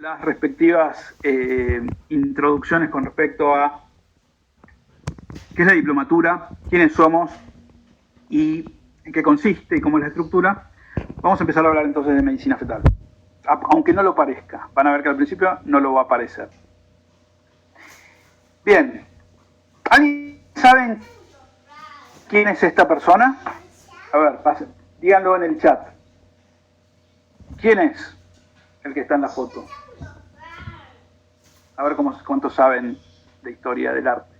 las respectivas introducciones con respecto a qué es la diplomatura, quiénes somos y en qué consiste y cómo es la estructura, vamos a empezar a hablar entonces de medicina fetal. Aunque no lo parezca, van a ver que al principio no lo va a parecer. Bien, ¿alguien sabe quién es esta persona? A ver, díganlo en el chat. ¿Quién es el que está en la foto? A ver cuántos saben de historia del arte.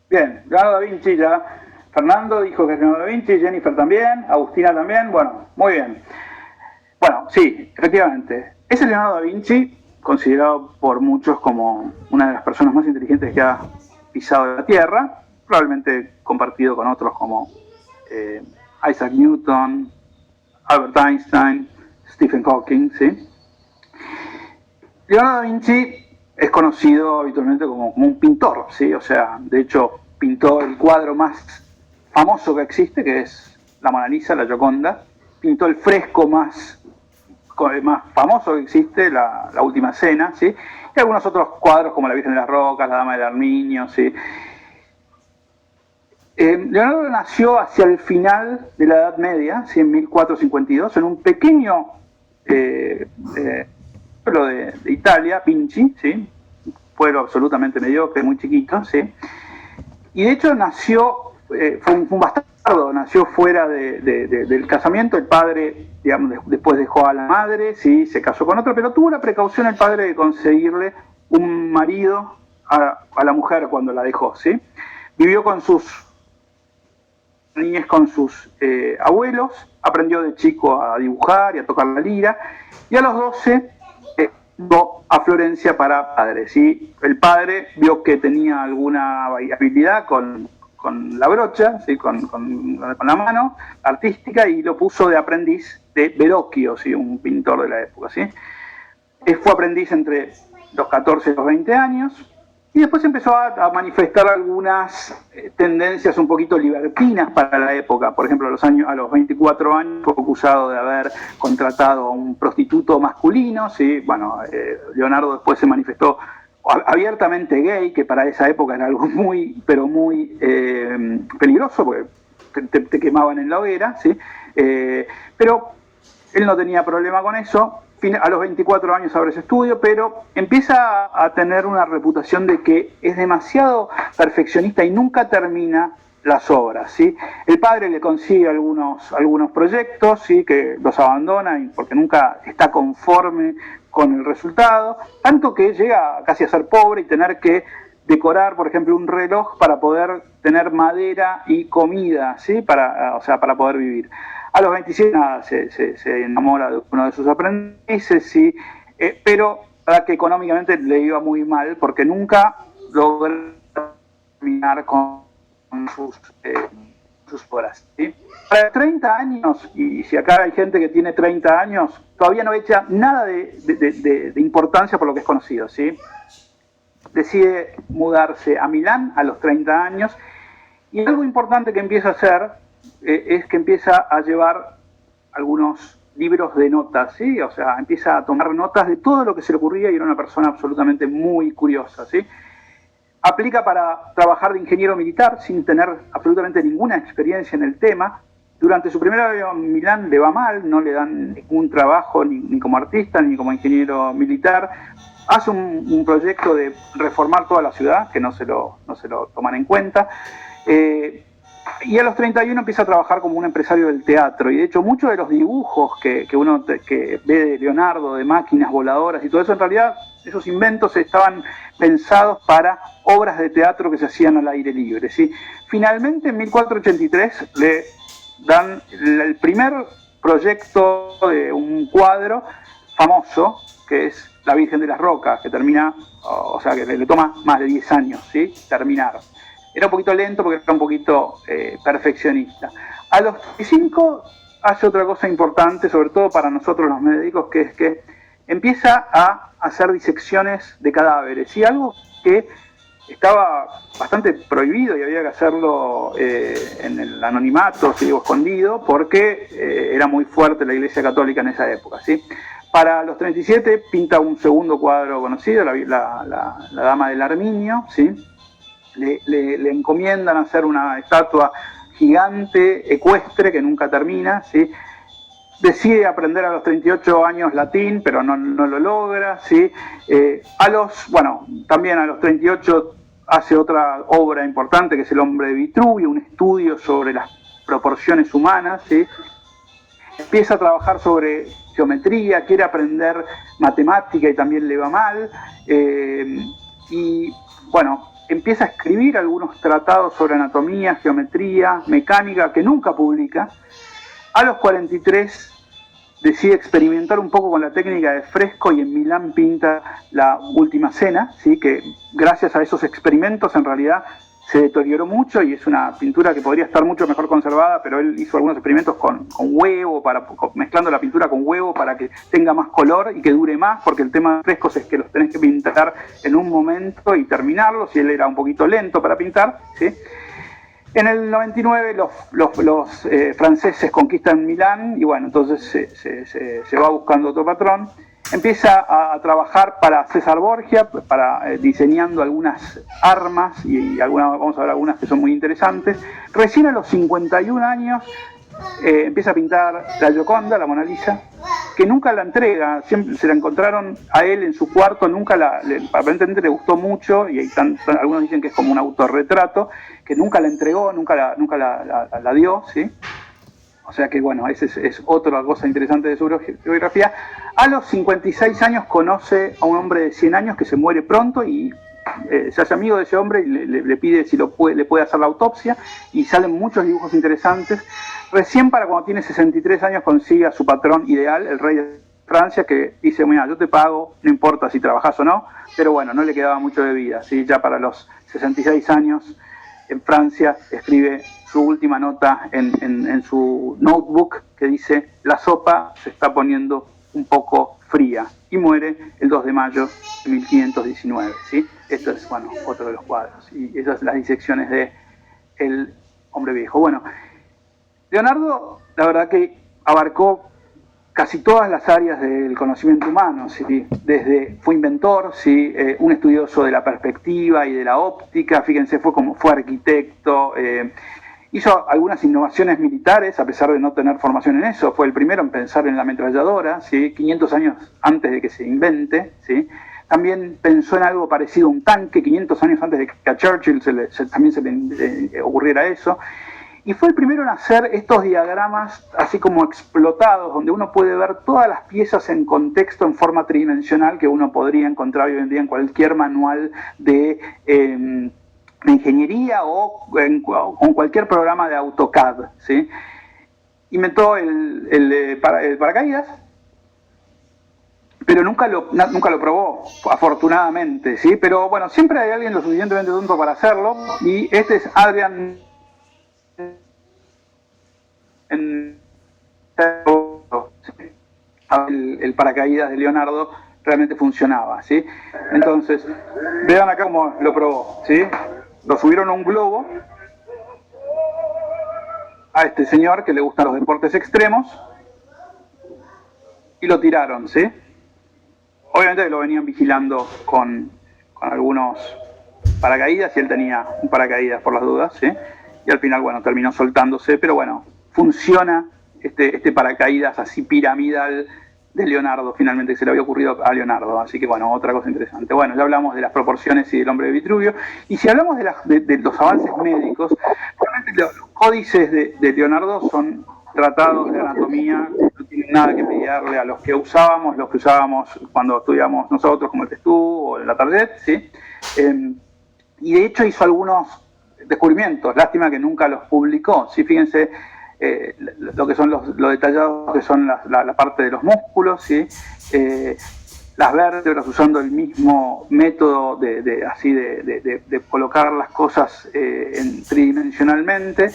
Bien, Leonardo da Vinci ya. Fernando dijo que es Leonardo da Vinci, Jennifer también, Agustina también. Bueno, muy bien. Bueno, sí, efectivamente. Es el Leonardo da Vinci, considerado por muchos como una de las personas más inteligentes que ha pisado la Tierra, probablemente compartido con otros como Isaac Newton, Albert Einstein, Stephen Hawking, ¿sí? Leonardo da Vinci es conocido habitualmente como un pintor, ¿sí? O sea, de hecho, pintó el cuadro más famoso que existe, que es la Mona Lisa, la Gioconda. Pintó el fresco más famoso que existe, la Última Cena, ¿sí? Y algunos otros cuadros como la Virgen de las Rocas, la Dama del Armiño, ¿sí? Leonardo nació hacia el final de la Edad Media, ¿sí? En 1452, en un pequeño pueblo de Italia, Vinci, ¿sí? Un pueblo absolutamente mediocre, muy chiquito, ¿sí? Y de hecho nació, fue un bastardo, nació fuera del casamiento. El padre, digamos, después dejó a la madre, ¿sí? Se casó con otro, pero tuvo la precaución el padre de conseguirle un marido a la mujer cuando la dejó, ¿sí? Vivió con sus niñez con sus abuelos, aprendió de chico a dibujar y a tocar la lira, y a los 12 llegó a Florencia para padre, ¿sí? El padre vio que tenía alguna habilidad con la brocha, ¿sí? con la mano artística, y lo puso de aprendiz de Verrocchio, ¿sí? Un pintor de la época, ¿sí? Fue aprendiz entre los 14 y los 20 años, y después empezó a manifestar algunas tendencias un poquito libertinas para la época. Por ejemplo, a los 24 años fue acusado de haber contratado a un prostituto masculino, ¿sí? Bueno, Leonardo después se manifestó abiertamente gay, que para esa época era algo muy, pero muy peligroso, porque te quemaban en la hoguera, ¿sí? Pero él no tenía problema con eso. A los 24 años abre ese estudio, pero empieza a tener una reputación de que es demasiado perfeccionista y nunca termina las obras, ¿sí? El padre le consigue algunos proyectos, ¿sí? Que los abandona porque nunca está conforme con el resultado, tanto que llega casi a ser pobre y tener que decorar, por ejemplo, un reloj para poder tener madera y comida, ¿sí? Para poder vivir. A los 27 nada, se enamora de uno de sus aprendices, ¿sí? Pero para que económicamente le iba muy mal porque nunca logró terminar con sus obras, ¿sí? Para 30 años, y si acá hay gente que tiene 30 años, todavía no echa nada de importancia por lo que es conocido, ¿sí? Decide mudarse a Milán a los 30 años, y algo importante que empieza a hacer es que empieza a llevar algunos libros de notas, ¿sí? O sea, empieza a tomar notas de todo lo que se le ocurría y era una persona absolutamente muy curiosa, ¿sí? Aplica para trabajar de ingeniero militar sin tener absolutamente ninguna experiencia en el tema. Durante su primer año en Milán le va mal, no le dan ningún trabajo ni como artista ni como ingeniero militar. Hace un proyecto de reformar toda la ciudad, que no se lo toman en cuenta. Y a los 31 empieza a trabajar como un empresario del teatro, y de hecho muchos de los dibujos que uno ve de Leonardo, de máquinas voladoras y todo eso, en realidad esos inventos estaban pensados para obras de teatro que se hacían al aire libre, ¿sí? Finalmente en 1483 le dan el primer proyecto de un cuadro famoso, que es La Virgen de las Rocas, que termina, o sea que le toma más de 10 años, ¿sí? Terminar. Era un poquito lento porque era un poquito perfeccionista. A los 25 hace otra cosa importante, sobre todo para nosotros los médicos, que es que empieza a hacer disecciones de cadáveres, y algo que estaba bastante prohibido y había que hacerlo en el anonimato, si digo escondido, porque era muy fuerte la Iglesia Católica en esa época, ¿sí? Para los 37 pinta un segundo cuadro conocido, la Dama del Arminio, ¿sí? Le encomiendan hacer una estatua gigante, ecuestre, que nunca termina, ¿sí? Decide aprender a los 38 años latín, pero no lo logra, ¿sí? También a los 38 hace otra obra importante, que es El hombre de Vitruvio, un estudio sobre las proporciones humanas, ¿sí? Empieza a trabajar sobre geometría, quiere aprender matemática y también le va mal, empieza a escribir algunos tratados sobre anatomía, geometría, mecánica, que nunca publica. A los 43 decide experimentar un poco con la técnica de fresco y en Milán pinta La Última Cena, ¿sí? Que gracias a esos experimentos en realidad se deterioró mucho y es una pintura que podría estar mucho mejor conservada, pero él hizo algunos experimentos con huevo, mezclando la pintura con huevo para que tenga más color y que dure más, porque el tema de frescos es que los tenés que pintar en un momento y terminarlos, y él era un poquito lento para pintar, ¿sí? En el 99 los franceses conquistan Milán y bueno, entonces se va buscando otro patrón. Empieza a trabajar para César Borgia, diseñando algunas armas y vamos a ver algunas que son muy interesantes. Recién a los 51 años empieza a pintar la Gioconda, la Mona Lisa, que nunca la entrega, siempre se la encontraron a él en su cuarto, aparentemente le gustó mucho y algunos dicen que es como un autorretrato, que nunca la entregó, nunca la dio, ¿sí? O sea que bueno, esa es otra cosa interesante de su biografía. A los 56 años conoce a un hombre de 100 años que se muere pronto y se hace amigo de ese hombre y le pide si le puede hacer la autopsia, y salen muchos dibujos interesantes. Recién para cuando tiene 63 años consigue a su patrón ideal, el rey de Francia, que dice, mira, yo te pago, no importa si trabajás o no, pero bueno, no le quedaba mucho de vida, ¿sí? Ya para los 66 años en Francia escribe su última nota en su notebook, que dice, la sopa se está poniendo un poco fría, y muere el 2 de mayo de 1519, ¿sí? Esto es, bueno, otro de los cuadros, y esas son las disecciones de El hombre viejo. Bueno, Leonardo, la verdad que abarcó casi todas las áreas del conocimiento humano, ¿sí? Fue inventor, ¿sí? Un estudioso de la perspectiva y de la óptica, fíjense, fue arquitecto, hizo algunas innovaciones militares, a pesar de no tener formación en eso. Fue el primero en pensar en la ametralladora, ¿sí? 500 años antes de que se invente, ¿sí? También pensó en algo parecido a un tanque, 500 años antes de que a Churchill también se le ocurriera eso. Y fue el primero en hacer estos diagramas así como explotados, donde uno puede ver todas las piezas en contexto en forma tridimensional que uno podría encontrar hoy en día en cualquier manual de ingeniería o con cualquier programa de AutoCAD, ¿sí? Inventó el paracaídas, pero nunca lo probó, afortunadamente, ¿sí? Pero bueno, siempre hay alguien lo suficientemente tonto para hacerlo, y este es Adrian el paracaídas de Leonardo realmente funcionaba, ¿sí? Entonces, vean acá cómo lo probó, ¿sí? Lo subieron a un globo a este señor que le gustan los deportes extremos y lo tiraron, ¿sí? Obviamente lo venían vigilando con algunos paracaídas y él tenía un paracaídas por las dudas, ¿sí? Y al final, bueno, terminó soltándose, pero bueno, funciona este paracaídas así piramidal de Leonardo, finalmente, que se le había ocurrido a Leonardo. Así que bueno, otra cosa interesante. Bueno, ya hablamos de las proporciones y del hombre de Vitruvio, y si hablamos de los avances médicos, realmente los códices de Leonardo son tratados de anatomía, no tienen nada que envidiarle a los que usábamos cuando estudiamos nosotros, como el Testú o el Latarjet, ¿sí? Y de hecho hizo algunos descubrimientos, lástima que nunca los publicó, ¿sí? Fíjense lo que son lo detallados que son la parte de los músculos, ¿sí? Las vértebras, usando el mismo método de colocar las cosas tridimensionalmente.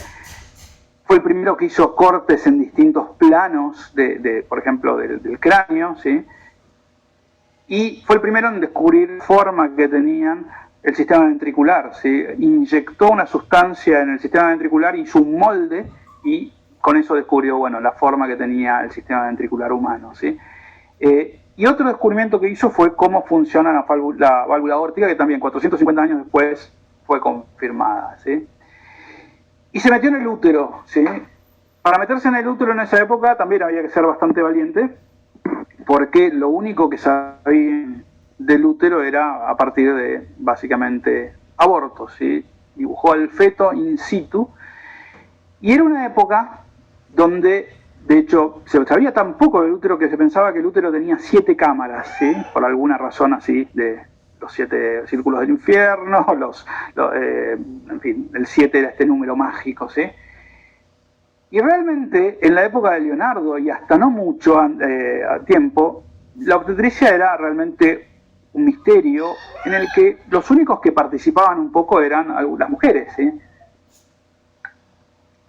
Fue el primero que hizo cortes en distintos planos, por ejemplo, del cráneo, ¿sí? Y fue el primero en descubrir forma que tenían el sistema ventricular, ¿sí? Inyectó una sustancia en el sistema ventricular, hizo un molde y con eso descubrió, bueno, la forma que tenía el sistema ventricular humano, ¿sí? Y otro descubrimiento que hizo fue cómo funciona la válvula aórtica, que también 450 años después fue confirmada, ¿sí? Y se metió en el útero, ¿sí? Para meterse en el útero en esa época también había que ser bastante valiente, porque lo único que sabían del útero era a partir de, básicamente, abortos, ¿sí? Dibujó al feto in situ, y era una época donde, de hecho, se sabía tan poco del útero que se pensaba que el útero tenía 7 cámaras, ¿sí? Por alguna razón así, de los 7 círculos del infierno, en fin, el 7 era este número mágico, ¿sí? Y realmente, en la época de Leonardo, y hasta no mucho a tiempo, la obstetricia era realmente un misterio en el que los únicos que participaban un poco eran algunas mujeres, ¿sí?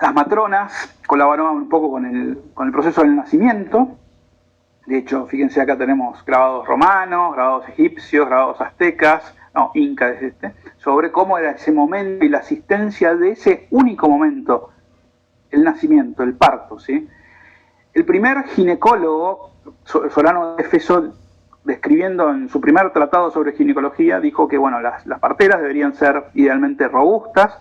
Las matronas colaboraban un poco con el proceso del nacimiento. De hecho, fíjense, acá tenemos grabados romanos, grabados egipcios, grabados aztecas, no, incas es sobre cómo era ese momento y la asistencia de ese único momento, el nacimiento, el parto, ¿sí? El primer ginecólogo, Solano de Efeso, describiendo en su primer tratado sobre ginecología, dijo que bueno, las parteras deberían ser idealmente robustas,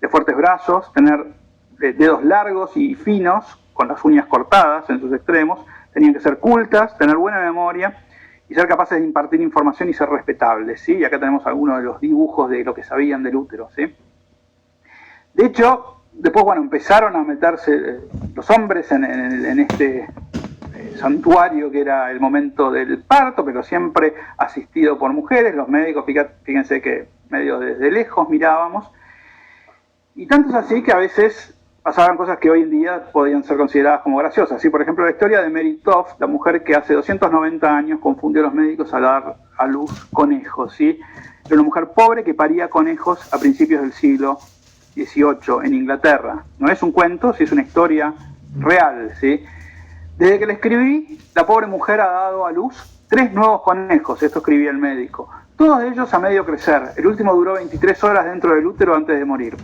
de fuertes brazos, tener dedos largos y finos, con las uñas cortadas en sus extremos, tenían que ser cultas, tener buena memoria y ser capaces de impartir información y ser respetables, ¿sí? Y acá tenemos algunos de los dibujos de lo que sabían del útero, ¿sí? De hecho, después, bueno, empezaron a meterse los hombres en este santuario que era el momento del parto, pero siempre asistido por mujeres. Los médicos, fíjense que medio desde lejos mirábamos. Y tanto es así que a veces pasaban cosas que hoy en día podían ser consideradas como graciosas. ¿Sí? Por ejemplo, la historia de Mary Toft, la mujer que hace 290 años confundió a los médicos al dar a luz conejos, ¿sí? Era una mujer pobre que paría conejos a principios del siglo XVIII en Inglaterra. No es un cuento, sí, es una historia real, ¿sí? Desde que la escribí, la pobre mujer ha dado a luz 3 nuevos conejos, esto escribía el médico. Todos ellos a medio crecer. El último duró 23 horas dentro del útero antes de morir.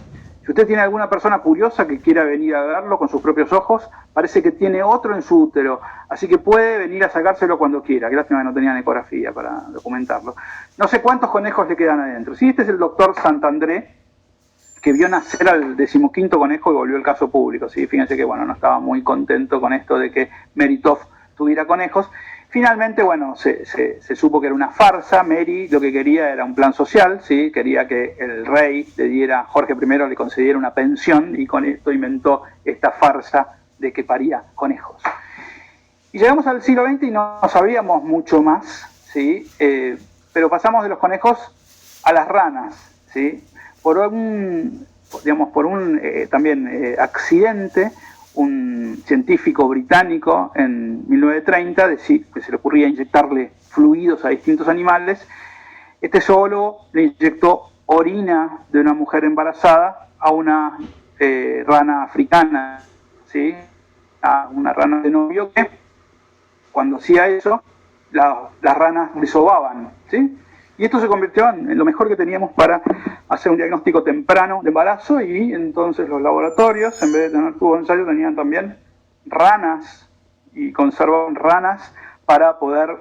Si usted tiene alguna persona curiosa que quiera venir a verlo con sus propios ojos, parece que tiene otro en su útero, así que puede venir a sacárselo cuando quiera. Qué lástima que no tenían ecografía para documentarlo. No sé cuántos conejos le quedan adentro. Sí, este es el doctor Santandré, que vio nacer al 15º conejo y volvió el caso público. ¿Sí? Fíjense que bueno, no estaba muy contento con esto de que Mary Toft tuviera conejos. Finalmente, bueno, se supo que era una farsa. Mary lo que quería era un plan social, ¿sí? Quería que el rey le diera, Jorge I le concediera una pensión, y con esto inventó esta farsa de que paría conejos. Y llegamos al siglo XX y no sabíamos mucho más, ¿sí? Pero pasamos de los conejos a las ranas, ¿sí? Por un también accidente, un científico británico en 1930 que se le ocurría inyectarle fluidos a distintos animales. Este zoólogo le inyectó orina de una mujer embarazada a una rana africana, ¿sí? A una rana de novio que cuando hacía eso, las ranas desovaban, ¿sí? Y esto se convirtió en lo mejor que teníamos para hacer un diagnóstico temprano de embarazo, y entonces los laboratorios, en vez de tener tubos de ensayo, tenían también ranas y conservaban ranas para poder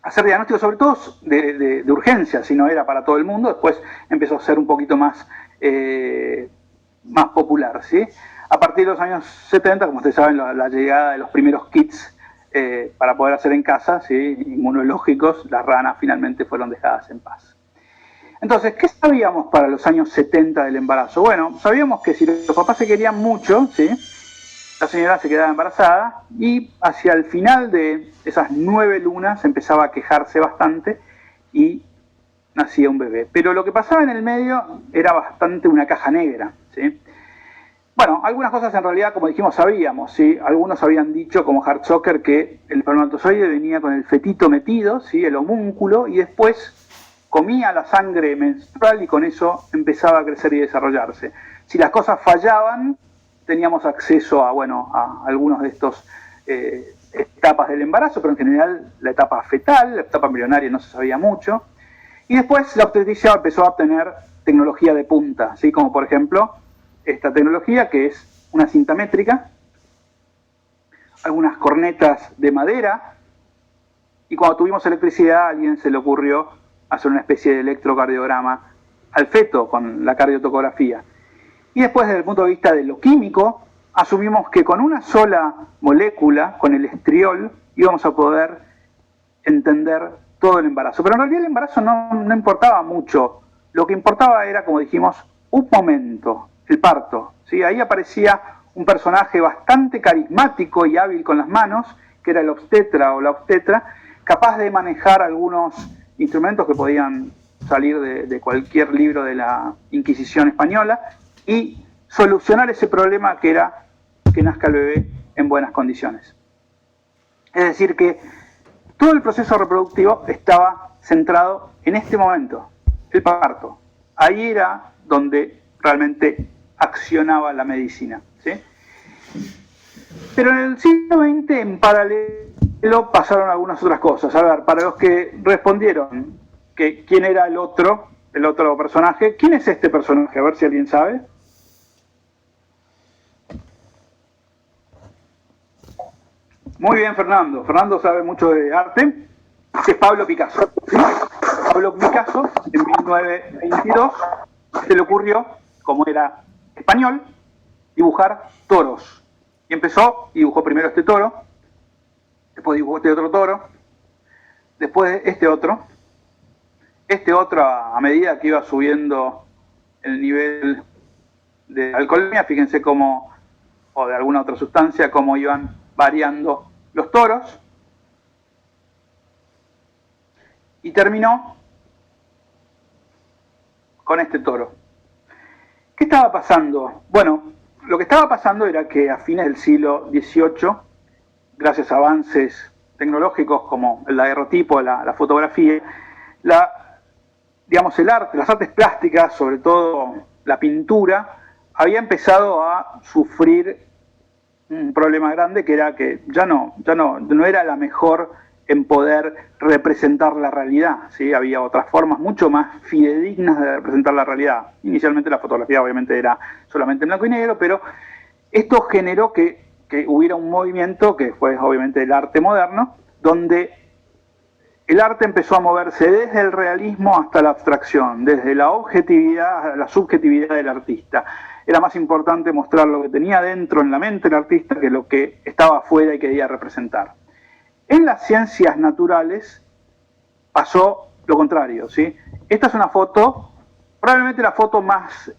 hacer diagnósticos, sobre todo de urgencia, si no era para todo el mundo. Después empezó a ser un poquito más popular, ¿sí? A partir de los años 70, como ustedes saben, la llegada de los primeros kits para poder hacer en casa, ¿sí? Inmunológicos, las ranas finalmente fueron dejadas en paz. Entonces, ¿qué sabíamos para los años 70 del embarazo? Bueno, sabíamos que si los papás se querían mucho, ¿sí? La señora se quedaba embarazada, y hacia el final de esas 9 lunas empezaba a quejarse bastante y nacía un bebé. Pero lo que pasaba en el medio era bastante una caja negra, ¿sí? Bueno, algunas cosas en realidad, como dijimos, sabíamos, ¿sí? Algunos habían dicho, como Hartzocker, que el espermatozoide venía con el fetito metido, ¿sí? El homúnculo, y después comía la sangre menstrual y con eso empezaba a crecer y desarrollarse. Si las cosas fallaban, teníamos acceso a algunos de estos etapas del embarazo, pero en general la etapa fetal, la etapa embrionaria no se sabía mucho. Y después la obstetricia empezó a obtener tecnología de punta, ¿sí? Como por ejemplo esta tecnología, que es una cinta métrica, algunas cornetas de madera, y cuando tuvimos electricidad a alguien se le ocurrió hacer una especie de electrocardiograma al feto con la cardiotocografía. Y después, desde el punto de vista de lo químico, asumimos que con una sola molécula, con el estriol, íbamos a poder entender todo el embarazo. Pero en realidad el embarazo no importaba mucho. Lo que importaba era, como dijimos, un momento, el parto. ¿Sí? Ahí aparecía un personaje bastante carismático y hábil con las manos, que era el obstetra o la obstetra, capaz de manejar algunos instrumentos que podían salir de cualquier libro de la Inquisición española y solucionar ese problema que era que nazca el bebé en buenas condiciones. Es decir, que todo el proceso reproductivo estaba centrado en este momento, el parto. Ahí era donde realmente accionaba la medicina, ¿sí? Pero en el siglo XX, en paralelo, pasaron algunas otras cosas. A ver, para los que respondieron que quién era el otro personaje, ¿quién es este personaje? A ver si alguien sabe. Muy bien, Fernando. Fernando sabe mucho de arte. Es Pablo Picasso. ¿Sí? Pablo Picasso, en 1922, se le ocurrió, como era español, dibujar toros. Y empezó, y dibujó primero este toro, después dibujó este otro toro, después este otro a medida que iba subiendo el nivel de alcoholemia, fíjense cómo, o de alguna otra sustancia, cómo iban variando los toros, y terminó con este toro. ¿Qué estaba pasando? Bueno, lo que estaba pasando era que a fines del siglo XVIII, gracias a avances tecnológicos como el daguerrotipo, la fotografía, el arte, las artes plásticas, sobre todo la pintura, había empezado a sufrir un problema grande, que era que ya no era la mejor en poder representar la realidad, ¿sí? Había otras formas mucho más fidedignas de representar la realidad. Inicialmente la fotografía obviamente era solamente en blanco y negro, pero esto generó que hubiera un movimiento que fue obviamente el arte moderno, donde el arte empezó a moverse desde el realismo hasta la abstracción, desde la objetividad a la subjetividad del artista. Era más importante mostrar lo que tenía dentro en la mente del artista que lo que estaba afuera y quería representar. En las ciencias naturales pasó lo contrario, ¿sí? Esta es una foto, probablemente la foto más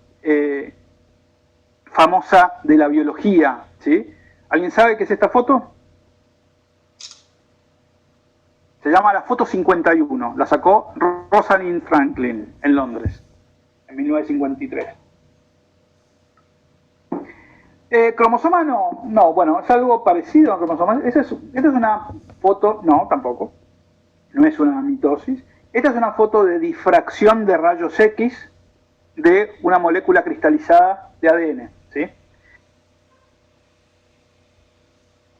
famosa de la biología, ¿sí? ¿Alguien sabe qué es esta foto? Se llama la foto 51, la sacó Rosalind Franklin en Londres, en 1953. Cromosoma no, bueno, es algo parecido a cromosoma. Esta es una foto, no, tampoco, no es una mitosis. Esta es una foto de difracción de rayos X de una molécula cristalizada de ADN, ¿sí?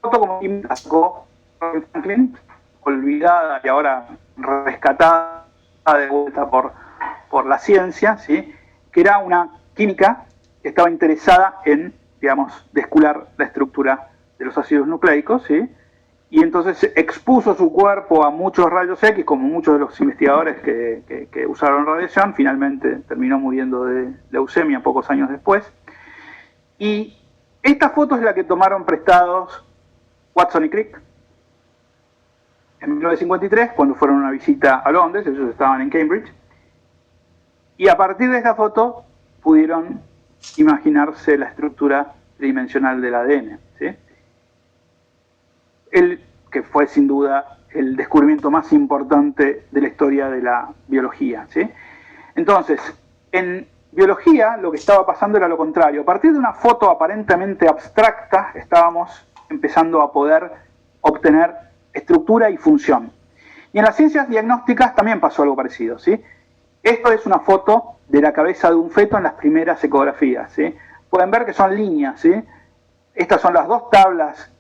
Foto como la sacó Franklin, olvidada y ahora rescatada de vuelta por la ciencia, ¿sí? Que era una química que estaba interesada en, digamos, descular la estructura de los ácidos nucleicos, ¿sí? Y entonces expuso su cuerpo a muchos rayos X, como muchos de los investigadores que usaron radiación. Finalmente terminó muriendo de leucemia pocos años después. Y esta foto es la que tomaron prestados Watson y Crick en 1953, cuando fueron a una visita a Londres. Ellos estaban en Cambridge, y a partir de esta foto pudieron imaginarse la estructura tridimensional del ADN, ¿sí? Que fue sin duda el descubrimiento más importante de la historia de la biología, ¿sí? Entonces, en biología lo que estaba pasando era lo contrario. A partir de una foto aparentemente abstracta, estábamos empezando a poder obtener estructura y función. Y en las ciencias diagnósticas también pasó algo parecido, ¿sí? Esto es una foto de la cabeza de un feto en las primeras ecografías, ¿sí? Pueden ver que son líneas, ¿sí? Estas son las dos tablas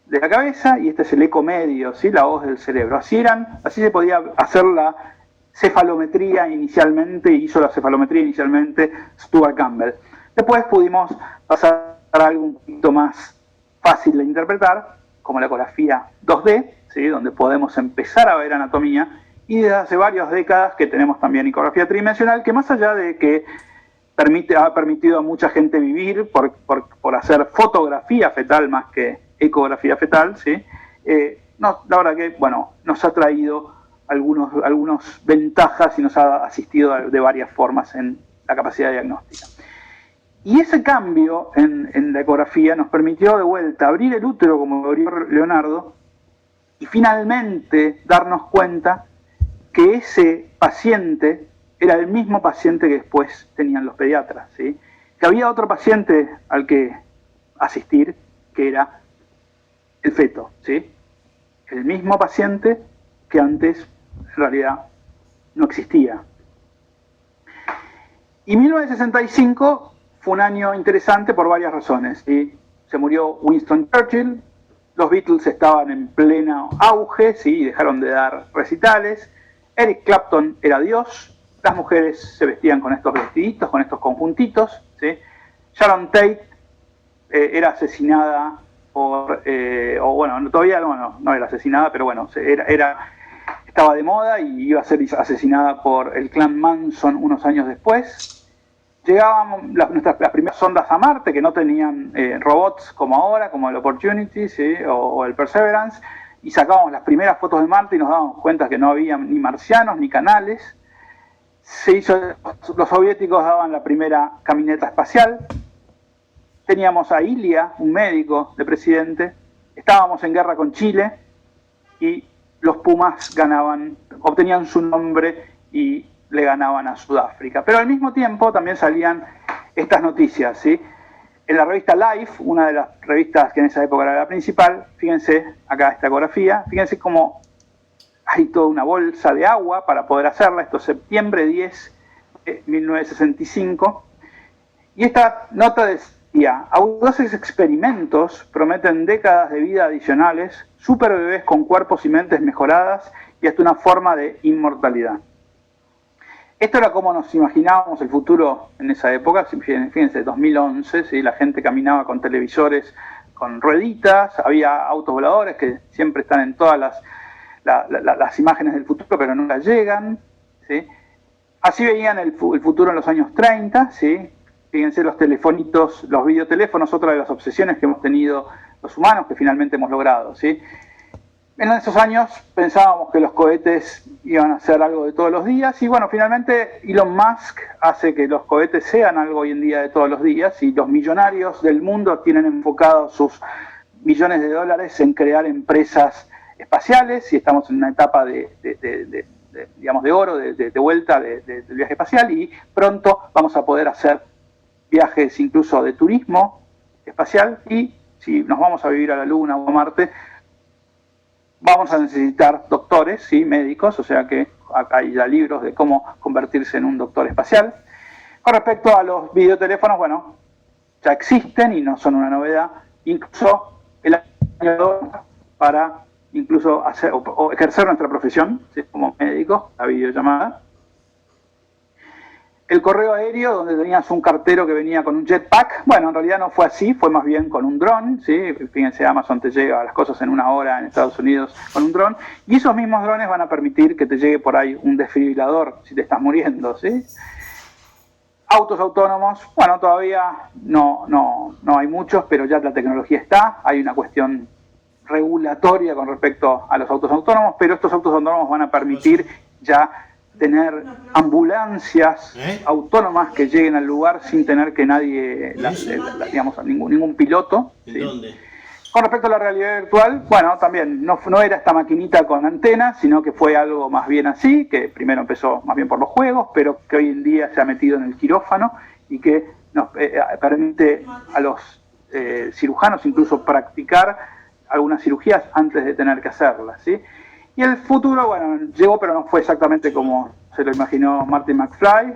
de la cabeza y este es el eco medio, ¿sí? La hoz del cerebro. Así se podía hacer la cefalometría inicialmente, hizo la cefalometría inicialmente Stuart Campbell. Después pudimos pasar a algo un poquito más fácil de interpretar, como la ecografía 2D, ¿sí? Donde podemos empezar a ver anatomía, y desde hace varias décadas que tenemos también ecografía tridimensional, que más allá de que ha permitido a mucha gente vivir por hacer fotografía fetal más que ecografía fetal, ¿sí? No, la verdad que, bueno, nos ha traído algunas ventajas y nos ha asistido de varias formas en la capacidad diagnóstica. Y ese cambio en la ecografía nos permitió de vuelta abrir el útero, como abrió Leonardo, y finalmente darnos cuenta que ese paciente era el mismo paciente que después tenían los pediatras, ¿sí? Que había otro paciente al que asistir, que era el feto, ¿sí? El mismo paciente que antes en realidad no existía. Y 1965 fue un año interesante por varias razones, ¿sí? Se murió Winston Churchill, los Beatles estaban en pleno auge, ¿sí? Dejaron de dar recitales, Eric Clapton era Dios, las mujeres se vestían con estos vestiditos, con estos conjuntitos, ¿sí? Sharon Tate era asesinada por, o bueno, todavía no era asesinada, pero bueno, estaba de moda y iba a ser asesinada por el clan Manson unos años después. Llegaban las primeras sondas a Marte, que no tenían robots como ahora, como el Opportunity, ¿sí? o el Perseverance, y sacábamos las primeras fotos de Marte y nos dábamos cuenta que no había ni marcianos ni canales. Los soviéticos daban la primera camineta espacial. Teníamos a Ilia, un médico de presidente. Estábamos en guerra con Chile y los Pumas obtenían su nombre y le ganaban a Sudáfrica. Pero al mismo tiempo también salían estas noticias, ¿sí? En la revista Life, una de las revistas que en esa época era la principal, fíjense acá esta ecografía, fíjense cómo hay toda una bolsa de agua para poder hacerla, esto es septiembre 10 de 1965, y esta nota decía: audaces experimentos prometen décadas de vida adicionales, superbebés con cuerpos y mentes mejoradas y hasta una forma de inmortalidad. Esto era como nos imaginábamos el futuro en esa época, fíjense, 2011, ¿sí? La gente caminaba con televisores, con rueditas, había autos voladores que siempre están en todas las imágenes del futuro, pero nunca llegan, ¿sí? Así veían el futuro en los años 30, ¿sí? Fíjense los telefonitos, los videoteléfonos, otra de las obsesiones que hemos tenido los humanos, que finalmente hemos logrado, ¿sí? En esos años pensábamos que los cohetes iban a ser algo de todos los días y bueno, finalmente Elon Musk hace que los cohetes sean algo hoy en día de todos los días y los millonarios del mundo tienen enfocados sus millones de dólares en crear empresas espaciales y estamos en una etapa de oro, de vuelta del viaje espacial y pronto vamos a poder hacer viajes incluso de turismo espacial y si nos vamos a vivir a la Luna o a Marte, vamos a necesitar doctores, ¿sí? Médicos, o sea que acá hay ya libros de cómo convertirse en un doctor espacial. Con respecto a los videoteléfonos, bueno, ya existen y no son una novedad, incluso el año para incluso hacer o ejercer nuestra profesión, ¿sí? Como médicos, la videollamada. El correo aéreo, donde tenías un cartero que venía con un jetpack, bueno, en realidad no fue así, fue más bien con un dron, ¿sí? Fíjense, Amazon te llega las cosas en una hora en Estados Unidos con un dron, y esos mismos drones van a permitir que te llegue por ahí un desfibrilador si te estás muriendo, ¿sí? Autos autónomos, bueno, todavía no hay muchos, pero ya la tecnología está, hay una cuestión regulatoria con respecto a los autos autónomos, pero estos autos autónomos van a permitir ya tener ambulancias autónomas que lleguen al lugar sin tener que nadie, digamos, ningún piloto. ¿Sí? ¿Dónde? Con respecto a la realidad virtual, bueno, también no era esta maquinita con antenas, sino que fue algo más bien así, que primero empezó más bien por los juegos, pero que hoy en día se ha metido en el quirófano y que nos permite a los cirujanos incluso practicar algunas cirugías antes de tener que hacerlas, ¿sí? Y el futuro, bueno, llegó, pero no fue exactamente como se lo imaginó Marty McFly.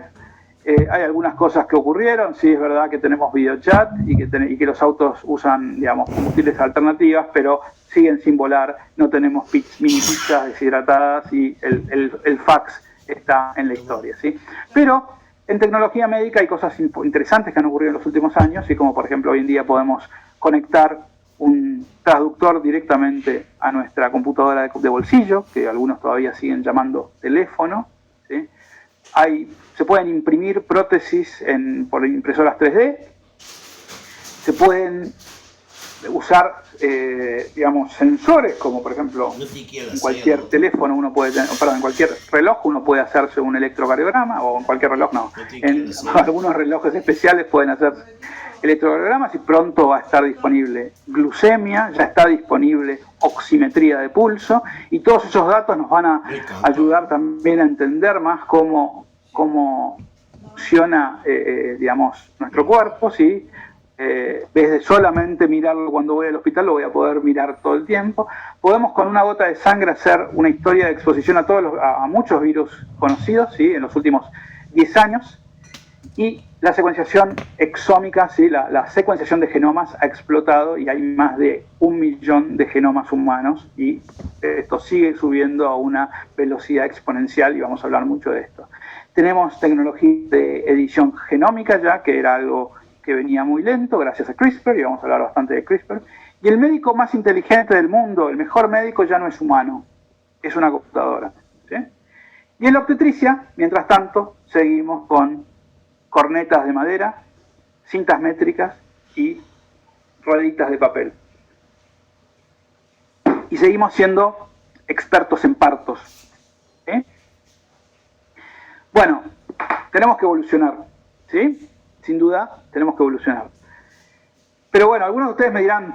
Hay algunas cosas que ocurrieron, sí es verdad que tenemos videochat y que los autos usan, digamos, combustibles alternativas, pero siguen sin volar, no tenemos mini pizzas deshidratadas y el fax está en la historia, ¿sí? Pero en tecnología médica hay cosas interesantes que han ocurrido en los últimos años, y como por ejemplo hoy en día podemos conectar un traductor directamente a nuestra computadora de bolsillo, que algunos todavía siguen llamando teléfono, ¿sí? Se pueden imprimir prótesis por impresoras 3D, se pueden usar, digamos, sensores, como por ejemplo en cualquier teléfono uno puede tener, perdón, en cualquier reloj uno puede hacerse un electrocardiograma, o en cualquier reloj no, en algunos relojes especiales pueden hacer electrocardiogramas y pronto va a estar disponible glucemia, ya está disponible oximetría de pulso, y todos esos datos nos van a ayudar también a entender más cómo funciona, digamos, nuestro cuerpo, ¿sí? Desde solamente mirarlo cuando voy al hospital, lo voy a poder mirar todo el tiempo. Podemos con una gota de sangre hacer una historia de exposición a muchos virus conocidos, ¿sí? En los últimos 10 años. Y la secuenciación exómica, ¿sí? La secuenciación de genomas ha explotado y hay más de 1 millón de genomas humanos, y esto sigue subiendo a una velocidad exponencial, y vamos a hablar mucho de esto. Tenemos tecnología de edición genómica ya, que era algo que venía muy lento gracias a CRISPR, y vamos a hablar bastante de CRISPR. Y el médico más inteligente del mundo, el mejor médico, ya no es humano, es una computadora, ¿sí? Y en la obstetricia, mientras tanto, seguimos con cornetas de madera, cintas métricas y rueditas de papel. Y seguimos siendo expertos en partos, ¿sí? Bueno, tenemos que evolucionar, ¿sí? Sin duda, tenemos que evolucionar. Pero bueno, algunos de ustedes me dirán,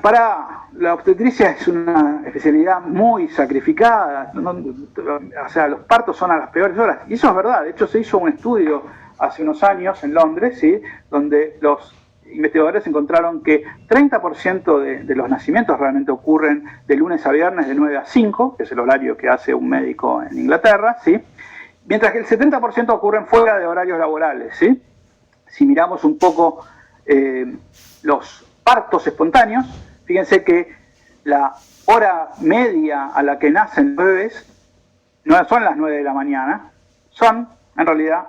la obstetricia es una especialidad muy sacrificada, o sea, los partos son a las peores horas. Y eso es verdad. De hecho, se hizo un estudio hace unos años en Londres, ¿sí? Donde los investigadores encontraron que 30% de los nacimientos realmente ocurren de lunes a viernes de 9 a 5, que es el horario que hace un médico en Inglaterra, ¿sí? Mientras que el 70% ocurren fuera de horarios laborales, ¿sí? Si miramos un poco los partos espontáneos, fíjense que la hora media a la que nacen los bebés no son las 9 de la mañana, son en realidad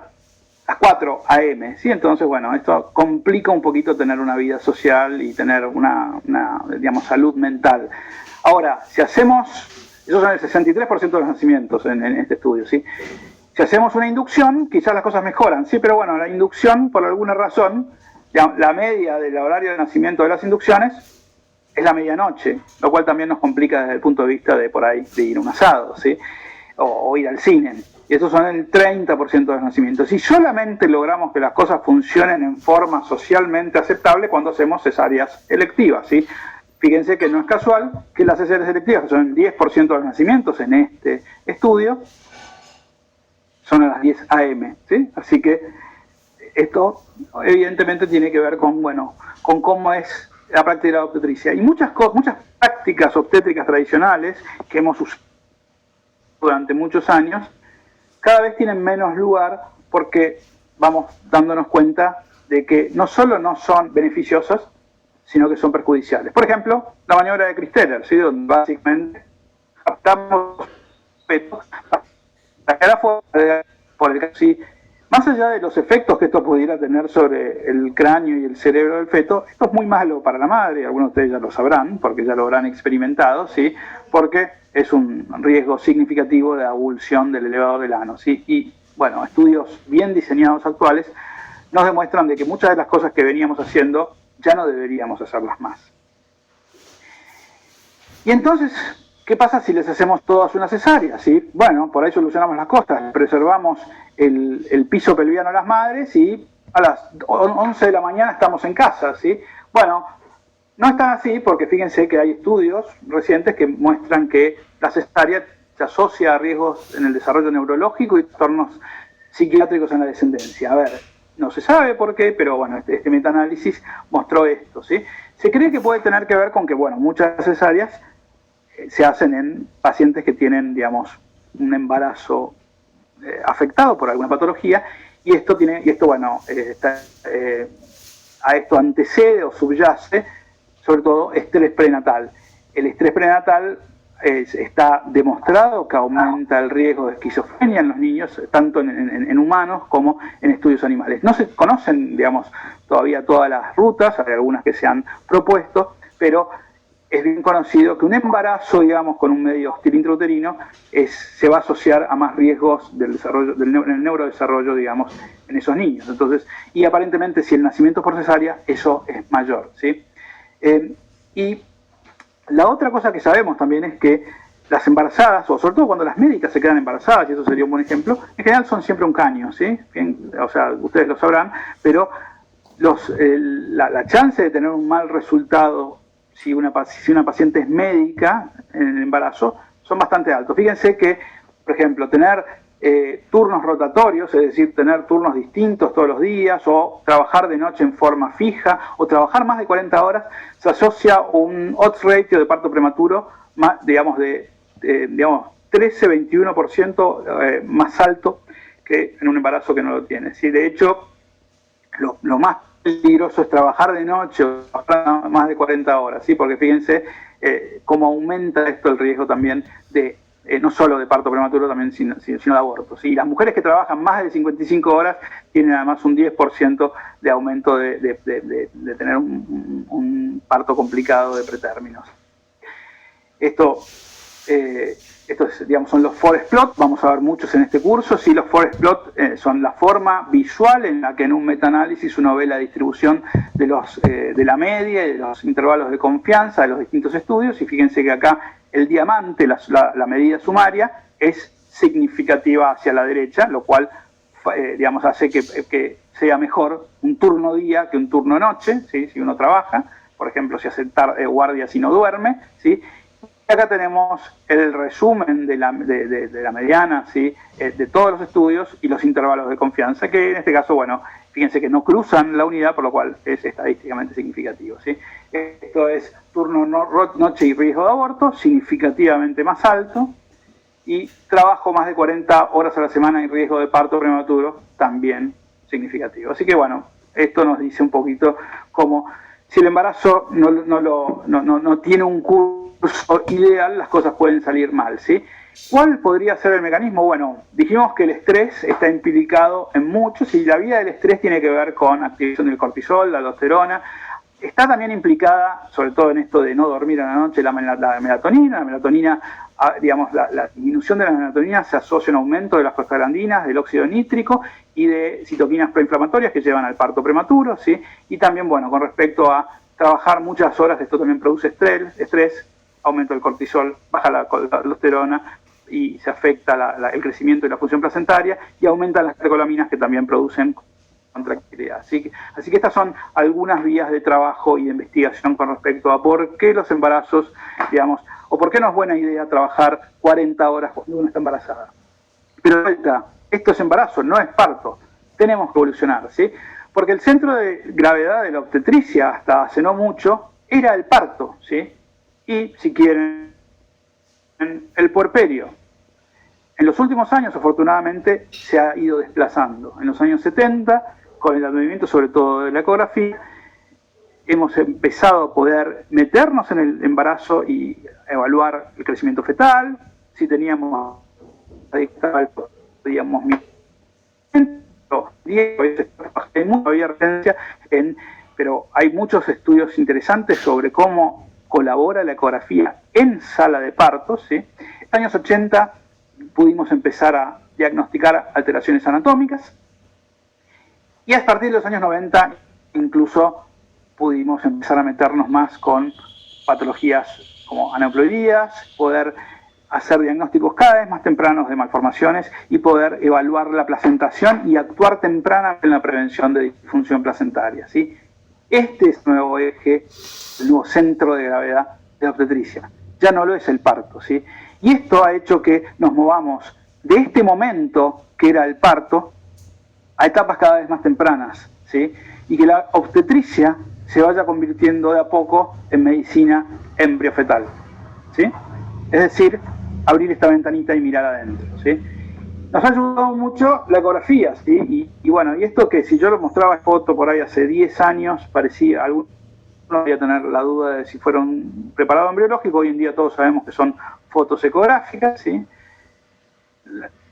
las 4 a.m., ¿sí? Entonces, bueno, esto complica un poquito tener una vida social y tener una digamos, salud mental. Ahora, si hacemos, esos son el 63% de los nacimientos en este estudio, ¿sí? Si hacemos una inducción, quizás las cosas mejoran, sí, pero bueno, la inducción, por alguna razón, la media del horario de nacimiento de las inducciones es la medianoche, lo cual también nos complica desde el punto de vista de por ahí de ir a un asado, ¿sí? O ir al cine. Y esos son el 30% de los nacimientos. Y solamente logramos que las cosas funcionen en forma socialmente aceptable cuando hacemos cesáreas electivas, ¿sí? Fíjense que no es casual que las cesáreas electivas, que son el 10% de los nacimientos en este estudio, son a las 10 a.m., ¿sí? Así que esto evidentemente tiene que ver con cómo es la práctica de la obstetricia. Y muchas prácticas obstétricas tradicionales que hemos usado durante muchos años, cada vez tienen menos lugar porque vamos dándonos cuenta de que no solo no son beneficiosas, sino que son perjudiciales. Por ejemplo, la maniobra de Christeller, ¿sí? Donde básicamente captamos fetos por el ¿sí? Más allá de los efectos que esto pudiera tener sobre el cráneo y el cerebro del feto, esto es muy malo para la madre, algunos de ustedes ya lo sabrán, porque ya lo habrán experimentado, ¿sí? Porque es un riesgo significativo de avulsión del elevador del ano, ¿sí? Y bueno, estudios bien diseñados actuales nos demuestran de que muchas de las cosas que veníamos haciendo ya no deberíamos hacerlas más. Y entonces, ¿qué pasa si les hacemos todas una cesárea? ¿Sí? Bueno, por ahí solucionamos las cosas, preservamos el piso pelviano a las madres y a las 11 de la mañana estamos en casa, ¿sí? Bueno, no es tan así porque fíjense que hay estudios recientes que muestran que la cesárea se asocia a riesgos en el desarrollo neurológico y trastornos psiquiátricos en la descendencia. A ver, no se sabe por qué, pero bueno, este metaanálisis mostró esto, ¿sí? Se cree que puede tener que ver con que, bueno, muchas cesáreas se hacen en pacientes que tienen, digamos, un embarazo afectado por alguna patología, y esto a esto antecede o subyace sobre todo estrés prenatal. El estrés prenatal está demostrado que aumenta el riesgo de esquizofrenia en los niños, tanto en humanos como en estudios animales. No se conocen, digamos, todavía todas las rutas, hay algunas que se han propuesto, pero es bien conocido que un embarazo, digamos, con un medio hostil intrauterino se va a asociar a más riesgos del desarrollo, del neurodesarrollo, digamos, en esos niños. Entonces, y aparentemente si el nacimiento es por cesárea, eso es mayor, ¿sí? Y la otra cosa que sabemos también es que las embarazadas, o sobre todo cuando las médicas se quedan embarazadas, y eso sería un buen ejemplo, en general son siempre un caño, ¿sí? Bien, o sea, ustedes lo sabrán, pero la chance de tener un mal resultado si una paciente es médica en el embarazo son bastante altos. Fíjense que, por ejemplo, tener turnos rotatorios, es decir, tener turnos distintos todos los días, o trabajar de noche en forma fija, o trabajar más de 40 horas, se asocia a un odds ratio de parto prematuro, digamos, digamos 13-21% más alto que en un embarazo que no lo tiene. ¿Sí? De hecho, lo más peligroso es trabajar de noche o más de 40 horas, ¿sí? Porque fíjense cómo aumenta esto el riesgo también de no solo de parto prematuro, también sino de aborto, ¿sí? Y las mujeres que trabajan más de 55 horas tienen además un 10% de aumento de tener un parto complicado de pretérminos. Estos, digamos, son los forest plot, vamos a ver muchos en este curso. Sí, los forest plot son la forma visual en la que en un metaanálisis uno ve la distribución de la media y de los intervalos de confianza de los distintos estudios, y fíjense que acá el diamante, la medida sumaria, es significativa hacia la derecha, lo cual digamos, hace que sea mejor un turno día que un turno noche, ¿sí? Si uno trabaja, por ejemplo, si hace guardia si no duerme, ¿sí? Acá tenemos el resumen de la mediana, ¿sí? De todos los estudios y los intervalos de confianza, que en este caso, bueno, fíjense que no cruzan la unidad, por lo cual es estadísticamente significativo, ¿sí? Esto es turno noche y riesgo de aborto, significativamente más alto, y trabajo más de 40 horas a la semana y riesgo de parto prematuro, también significativo. Así que bueno, esto nos dice un poquito cómo si el embarazo no tiene un curso ideal, las cosas pueden salir mal, ¿sí? ¿Cuál podría ser el mecanismo? Bueno, dijimos que el estrés está implicado en muchos, y la vía del estrés tiene que ver con activación del cortisol, la aldosterona. Está también implicada, sobre todo en esto de no dormir a la noche, la melatonina. La melatonina, digamos, la disminución de la melatonina se asocia a un aumento de las prostaglandinas, del óxido nítrico y de citoquinas proinflamatorias que llevan al parto prematuro, ¿sí? Y también, bueno, con respecto a trabajar muchas horas, esto también produce estrés, aumento del cortisol, baja la aldosterona y se afecta el crecimiento y la función placentaria, y aumentan las catecolaminas que también producen contractilidad. Así que estas son algunas vías de trabajo y de investigación con respecto a por qué los embarazos, digamos, o por qué no es buena idea trabajar 40 horas cuando uno está embarazada. Pero esto es embarazo, no es parto. Tenemos que evolucionar, ¿sí? Porque el centro de gravedad de la obstetricia hasta hace no mucho era el parto, ¿sí? Y, si quieren, el puerperio. En los últimos años, afortunadamente, se ha ido desplazando. En los años 70, con el advenimiento sobre todo de la ecografía, hemos empezado a poder meternos en el embarazo y evaluar el crecimiento fetal, si teníamos, digamos, pero hay muchos estudios interesantes sobre cómo colabora la ecografía en sala de partos, ¿sí? En los años 80 pudimos empezar a diagnosticar alteraciones anatómicas, y a partir de los años 90 incluso pudimos empezar a meternos más con patologías como aneuploidías, poder hacer diagnósticos cada vez más tempranos de malformaciones y poder evaluar la placentación y actuar tempranamente en la prevención de disfunción placentaria, ¿sí? Este es el nuevo eje, el nuevo centro de gravedad de la obstetricia. Ya no lo es el parto, ¿sí? Y esto ha hecho que nos movamos de este momento, que era el parto, a etapas cada vez más tempranas, ¿sí? Y que la obstetricia se vaya convirtiendo de a poco en medicina embriofetal, ¿sí? Es decir, abrir esta ventanita y mirar adentro, ¿sí? Nos ha ayudado mucho la ecografía, ¿sí? Y bueno, y esto que si yo lo mostraba en foto por ahí hace 10 años, parecía, alguno podía tener la duda de si fuera un preparado embriológico. Hoy en día todos sabemos que son fotos ecográficas, ¿sí?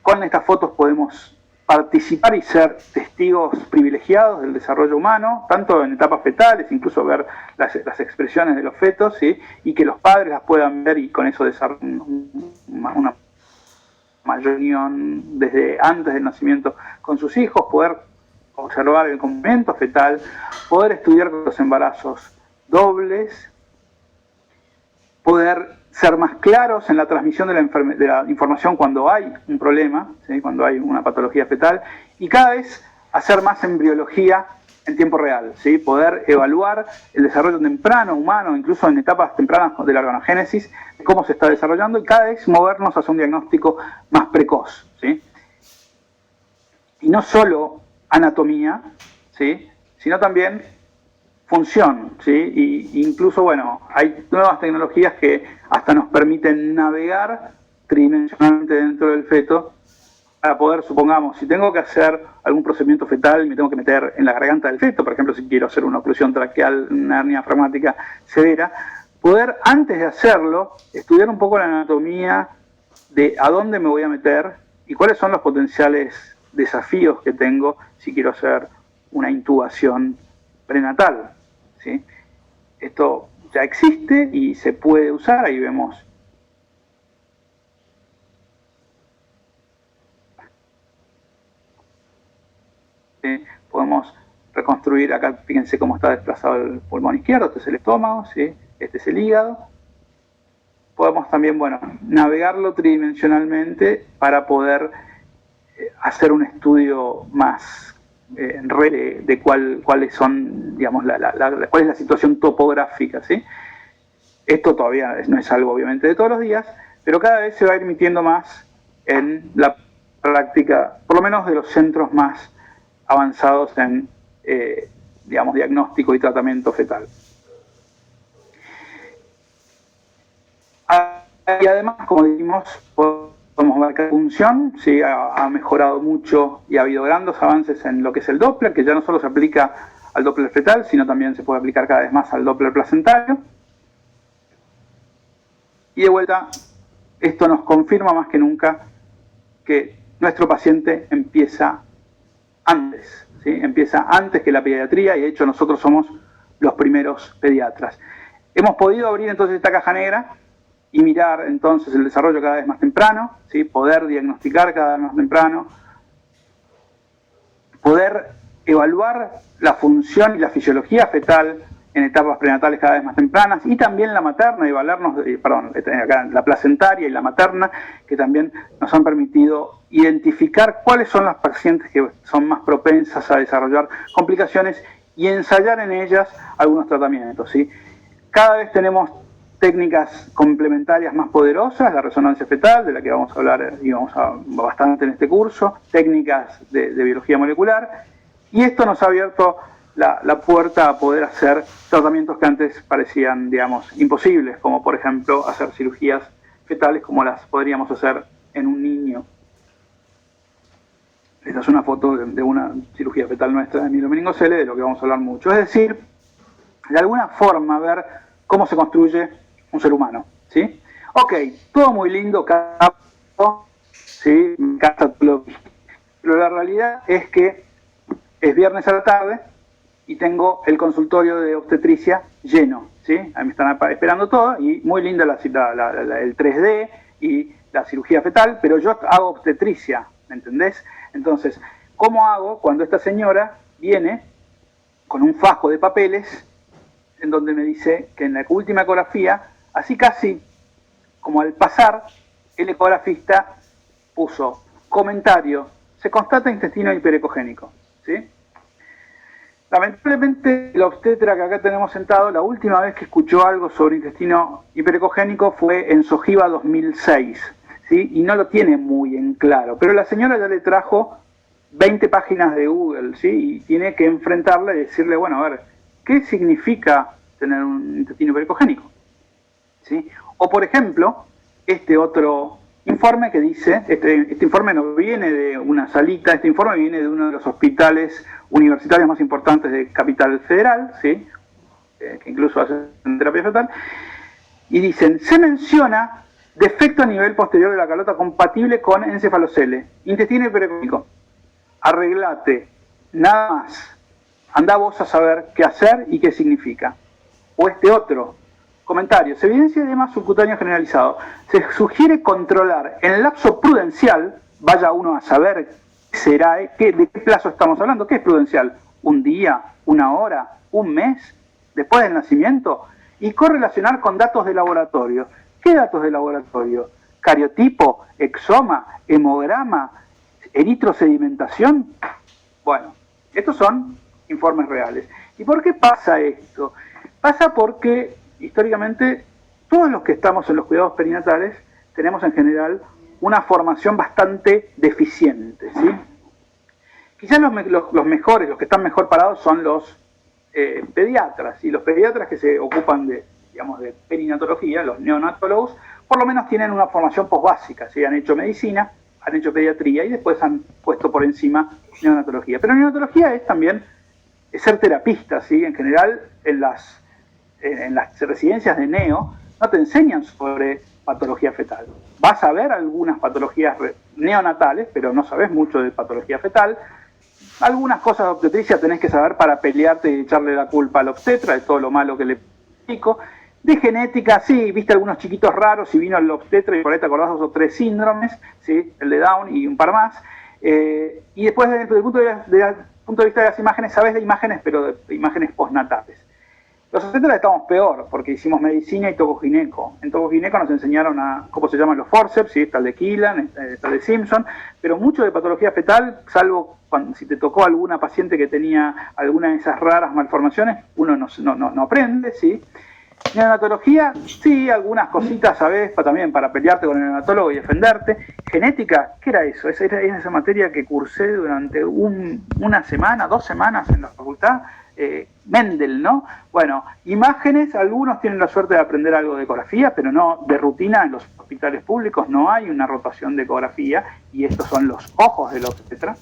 Con estas fotos podemos participar y ser testigos privilegiados del desarrollo humano, tanto en etapas fetales, incluso ver las expresiones de los fetos, ¿sí? Y que los padres las puedan ver y con eso desarrollar una mayor unión desde antes del nacimiento con sus hijos, poder observar el complemento fetal, poder estudiar los embarazos dobles, poder ser más claros en la transmisión de la información cuando hay un problema, ¿sí? Cuando hay una patología fetal, y cada vez hacer más embriología en tiempo real, ¿sí? Poder evaluar el desarrollo temprano humano, incluso en etapas tempranas de la organogénesis, cómo se está desarrollando, y cada vez movernos hacia un diagnóstico más precoz, ¿sí? Y no solo anatomía, ¿sí? Sino también función, ¿sí? Y incluso, bueno, hay nuevas tecnologías que hasta nos permiten navegar tridimensionalmente dentro del feto para poder, supongamos, si tengo que hacer algún procedimiento fetal, me tengo que meter en la garganta del feto, por ejemplo, si quiero hacer una oclusión traqueal, una hernia fragmática severa, poder, antes de hacerlo, estudiar un poco la anatomía de a dónde me voy a meter y cuáles son los potenciales desafíos que tengo si quiero hacer una intubación prenatal, ¿sí? Esto ya existe y se puede usar, ahí vemos podemos reconstruir, acá fíjense cómo está desplazado el pulmón izquierdo, este es el estómago, ¿sí? Este es el hígado. Podemos también, bueno, navegarlo tridimensionalmente para poder hacer un estudio más en red de cuáles son, digamos, cuál es la situación topográfica, ¿sí? Esto todavía no es algo, obviamente, de todos los días, pero cada vez se va emitiendo más en la práctica, por lo menos de los centros más avanzados en, digamos, diagnóstico y tratamiento fetal. Y además, como dijimos, podemos ver que la función sí, ha mejorado mucho y ha habido grandes avances en lo que es el Doppler, que ya no solo se aplica al Doppler fetal, sino también se puede aplicar cada vez más al Doppler placentario. Y de vuelta, esto nos confirma más que nunca que nuestro paciente empieza antes, ¿sí? Empieza antes que la pediatría y de hecho nosotros somos los primeros pediatras. Hemos podido abrir entonces esta caja negra y mirar entonces el desarrollo cada vez más temprano, ¿sí? Poder diagnosticar cada vez más temprano, poder evaluar la función y la fisiología fetal en etapas prenatales cada vez más tempranas y también la materna, acá la placentaria y la materna, que también nos han permitido identificar cuáles son las pacientes que son más propensas a desarrollar complicaciones y ensayar en ellas algunos tratamientos, ¿sí? Cada vez tenemos técnicas complementarias más poderosas, la resonancia fetal, de la que vamos a hablar bastante en este curso, técnicas de biología molecular, y esto nos ha abierto la puerta a poder hacer tratamientos que antes parecían, digamos, imposibles, como por ejemplo hacer cirugías fetales como las podríamos hacer en un niño. Esta es una foto de una cirugía fetal nuestra de mielomeningocele, de lo que vamos a hablar mucho. Es decir, de alguna forma ver cómo se construye un ser humano, ¿sí? Ok, todo muy lindo, ¿sí? Me encanta todo, pero la realidad es que es viernes a la tarde y tengo el consultorio de obstetricia lleno, ¿sí? Ahí me están esperando todo y muy linda el 3D y la cirugía fetal, pero yo hago obstetricia, ¿me entendés? Entonces, ¿cómo hago cuando esta señora viene con un fajo de papeles en donde me dice que en la última ecografía, así casi como al pasar, el ecografista puso comentario, se constata intestino hiperecogénico, ¿sí? Lamentablemente, el obstetra que acá tenemos sentado, la última vez que escuchó algo sobre intestino hiperecogénico fue en Sojiva 2006, ¿sí? Y no lo tiene muy en claro, pero la señora ya le trajo 20 páginas de Google, ¿sí? Y tiene que enfrentarla y decirle, bueno, a ver, ¿qué significa tener un intestino hiperecogénico? ¿Sí? O, por ejemplo, este otro informe que dice, este informe no viene de una salita, este informe viene de uno de los hospitales universitarios más importantes de Capital Federal, ¿sí? Que incluso hacen terapia fetal, y dicen, se menciona defecto a nivel posterior de la calota compatible con encefalocele, intestino hiperecogénico. arreglate, nada más. Andá vos a saber qué hacer y qué significa. O este otro comentario, se evidencia edema subcutáneo generalizado. Se sugiere controlar en el lapso prudencial, vaya uno a saber de qué plazo estamos hablando, ¿qué es prudencial? ¿Un día? ¿Una hora? ¿Un mes? ¿Después del nacimiento? Y correlacionar con datos de laboratorio. ¿Qué datos de laboratorio? ¿Cariotipo? ¿Exoma? ¿Hemograma? ¿Eritrosedimentación? Bueno, estos son informes reales. ¿Y por qué pasa esto? Pasa porque históricamente todos los que estamos en los cuidados perinatales tenemos en general una formación bastante deficiente, ¿sí? Quizás los mejores, los que están mejor parados son los pediatras, y los pediatras que se ocupan de, digamos, de perinatología, los neonatólogos, por lo menos tienen una formación posbásica, ¿sí? Han hecho medicina, han hecho pediatría y después han puesto por encima neonatología. Pero neonatología es también ser terapista, ¿sí? En general, en las residencias de neo no te enseñan sobre patología fetal. Vas a ver algunas patologías neonatales, pero no sabes mucho de patología fetal. Algunas cosas de obstetricia tenés que saber para pelearte y echarle la culpa al obstetra de todo lo malo que le pico. De genética, sí, viste algunos chiquitos raros y vino el obstetra y por ahí te acordás 2 o 3 síndromes, ¿sí? El de Down y un par más. Y después, desde el punto de vista de las imágenes, sabes de imágenes, pero de imágenes postnatales. Los obstetras estamos peor, porque hicimos medicina y tocogineco. En tocogineco nos enseñaron cómo se llaman los forceps, ¿sí? Está el de Killan, está el de Simpson, pero mucho de patología fetal, salvo si te tocó alguna paciente que tenía alguna de esas raras malformaciones, uno no aprende, ¿sí? Neonatología, sí, algunas cositas, ¿sabes? También para pelearte con el neonatólogo y defenderte. Genética, ¿qué era eso? Era esa materia que cursé durante una semana, 2 semanas en la facultad. Mendel, ¿no? Bueno, imágenes, algunos tienen la suerte de aprender algo de ecografía, pero no de rutina. En los hospitales públicos no hay una rotación de ecografía, y estos son los ojos del obstetra.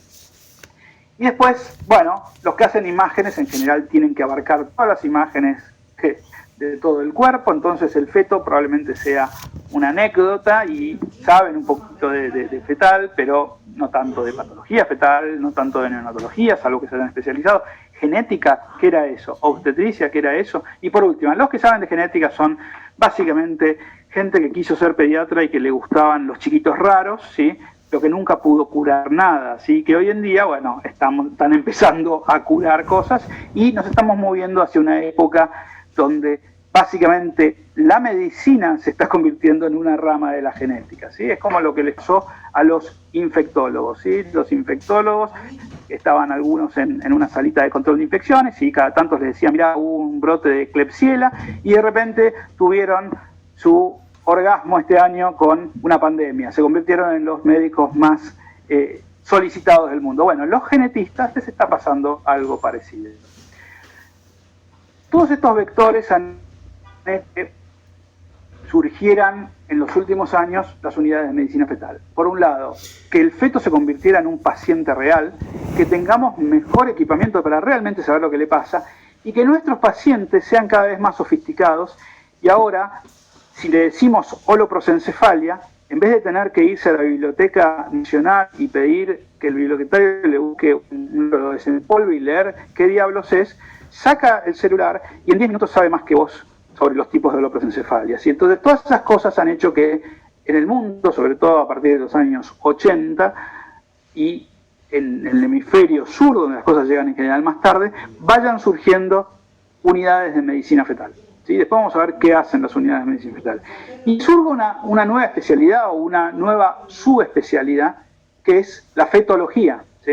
Y después, bueno, los que hacen imágenes en general tienen que abarcar todas las imágenes de todo el cuerpo, entonces el feto probablemente sea una anécdota y saben un poquito de fetal, pero no tanto de patología fetal, no tanto de neonatología, salvo que se hayan especializado. Genética, ¿qué era eso? Obstetricia, ¿qué era eso? Y por último, los que saben de genética son básicamente gente que quiso ser pediatra y que le gustaban los chiquitos raros, ¿sí? Pero que nunca pudo curar nada, ¿sí? Que hoy en día, bueno, están empezando a curar cosas y nos estamos moviendo hacia una época donde básicamente la medicina se está convirtiendo en una rama de la genética, ¿sí? Es como lo que le pasó a los infectólogos, ¿sí? Los infectólogos estaban algunos en una salita de control de infecciones y cada tanto les decían, mirá, hubo un brote de Klebsiella, y de repente tuvieron su orgasmo este año con una pandemia. Se convirtieron en los médicos más solicitados del mundo. Bueno, los genetistas les está pasando algo parecido. Todos estos vectores han hecho que surgieran en los últimos años las unidades de medicina fetal. Por un lado, que el feto se convirtiera en un paciente real, que tengamos mejor equipamiento para realmente saber lo que le pasa, y que nuestros pacientes sean cada vez más sofisticados. Y ahora, si le decimos holoprosencefalia, en vez de tener que irse a la Biblioteca Nacional y pedir que el bibliotecario le busque lo desempolve y leer qué diablos es, saca el celular y en 10 minutos sabe más que vos sobre los tipos de holoprosencefalia. ¿Sí? Entonces, todas esas cosas han hecho que en el mundo, sobre todo a partir de los años 80, y en el hemisferio sur, donde las cosas llegan en general más tarde, vayan surgiendo unidades de medicina fetal. ¿Sí? Después vamos a ver qué hacen las unidades de medicina fetal. Y surge una nueva especialidad o una nueva subespecialidad, que es la fetología. ¿Sí?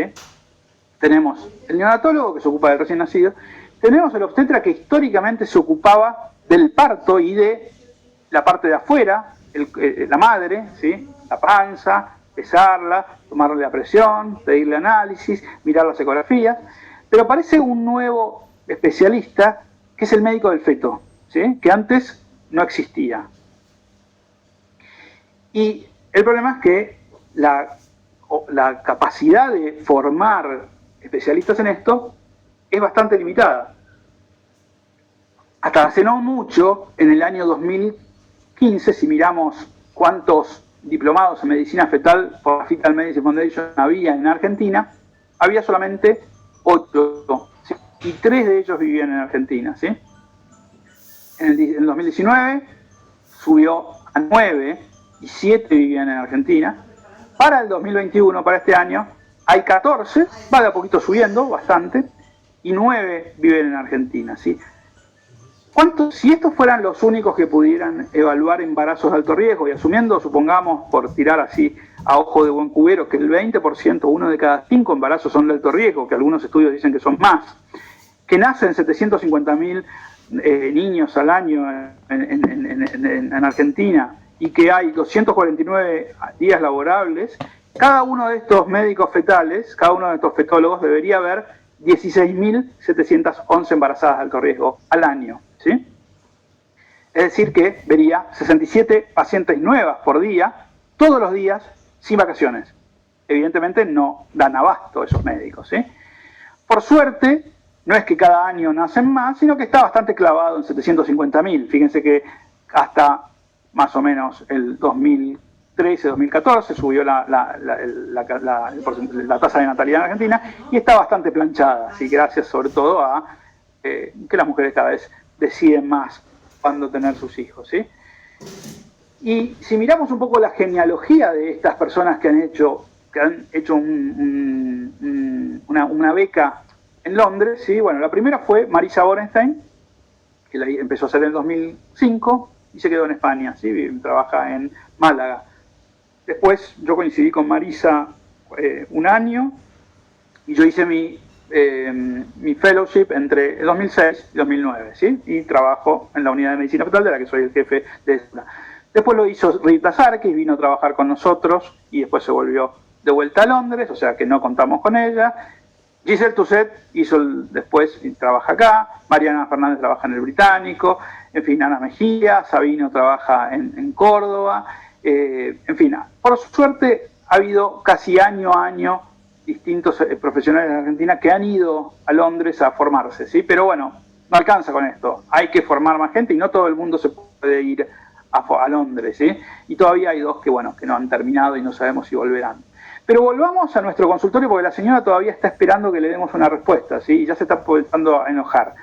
Tenemos el neonatólogo, que se ocupa del recién nacido, tenemos el obstetra, que históricamente se ocupaba del parto y de la parte de afuera, la madre, ¿sí? La panza, pesarla, tomarle la presión, pedirle análisis, mirar las ecografías, pero aparece un nuevo especialista, que es el médico del feto, ¿sí? Que antes no existía. Y el problema es que la capacidad de formar especialistas en esto es bastante limitada. Hasta hace no mucho, en el año 2015, si miramos cuántos diplomados en medicina fetal por la Fetal Medicine Foundation había en Argentina, había solamente 8, ¿sí? Y 3 de ellos vivían en Argentina, ¿sí? En el 2019 subió a 9 y 7 vivían en Argentina. Para el 2021, para este año, hay 14, va de a poquito subiendo bastante, y 9 viven en Argentina, ¿sí? Si estos fueran los únicos que pudieran evaluar embarazos de alto riesgo, y asumiendo, supongamos, por tirar así a ojo de buen cubero, que el 20%, 1 de cada 5 embarazos son de alto riesgo, que algunos estudios dicen que son más, que nacen 750.000 niños al año en Argentina, y que hay 249 días laborables, cada uno de estos médicos fetales, cada uno de estos fetólogos debería ver 16.711 embarazadas de alto riesgo al año, ¿sí? Es decir que vería 67 pacientes nuevas por día, todos los días, sin vacaciones. Evidentemente no dan abasto esos médicos, ¿sí? Por suerte, no es que cada año nacen más, sino que está bastante clavado en 750.000. Fíjense que hasta más o menos el 2013-2014 subió la tasa de natalidad en Argentina y está bastante planchada, ¿sí? Gracias sobre todo a que las mujeres cada vez deciden más cuándo tener sus hijos, ¿sí? Y si miramos un poco la genealogía de estas personas que han hecho una beca en Londres, ¿sí? Bueno, la primera fue Marisa Borenstein, que la empezó a hacer en el 2005 y se quedó en España, ¿sí? Trabaja en Málaga. Después yo coincidí con Marisa un año y yo hice mi fellowship entre 2006 y 2009, ¿sí? Y trabajo en la unidad de medicina fetal de la que soy el jefe de esta. Después lo hizo Rita Sarkis, vino a trabajar con nosotros y después se volvió de vuelta a Londres, o sea que no contamos con ella. Giselle Toussaint hizo después y trabaja acá, Mariana Fernández trabaja en el Británico, en fin, Ana Mejía, Sabino trabaja en Córdoba, en fin, por suerte ha habido casi año a año distintos profesionales de Argentina que han ido a Londres a formarse, ¿sí? Pero bueno, no alcanza con esto, hay que formar más gente y no todo el mundo se puede ir a Londres, ¿sí? Y todavía hay 2 que, bueno, que no han terminado y no sabemos si volverán. Pero volvamos a nuestro consultorio porque la señora todavía está esperando que le demos una respuesta, ¿sí? Y ya se está empezando a enojar.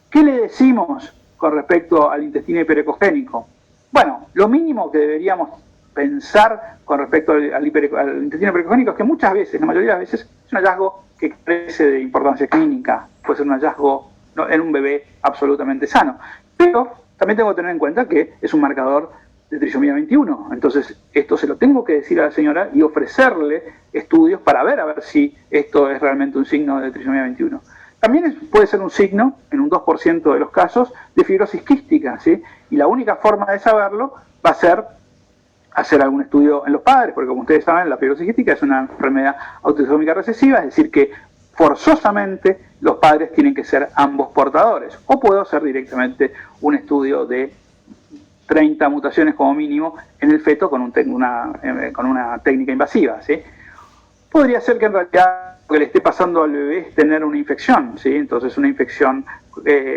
¿Qué le decimos con respecto al intestino hiperecogénico? Bueno, lo mínimo que deberíamos pensar con respecto al intestino hiperecogénico es que muchas veces, la mayoría de las veces, es un hallazgo que carece de importancia clínica, puede ser un hallazgo en un bebé absolutamente sano. Pero también tengo que tener en cuenta que es un marcador de trisomía 21. Entonces, esto se lo tengo que decir a la señora y ofrecerle estudios para ver a ver si esto es realmente un signo de trisomía 21. También puede ser un signo, en un 2% de los casos, de fibrosis quística, ¿sí? Y la única forma de saberlo va a ser hacer algún estudio en los padres, porque como ustedes saben, la fibrosis quística es una enfermedad autosómica recesiva, es decir que forzosamente los padres tienen que ser ambos portadores. O puedo hacer directamente un estudio de 30 mutaciones como mínimo en el feto con una técnica invasiva, ¿sí? Podría ser que en realidad lo que le esté pasando al bebé es tener una infección, ¿sí? Entonces una infección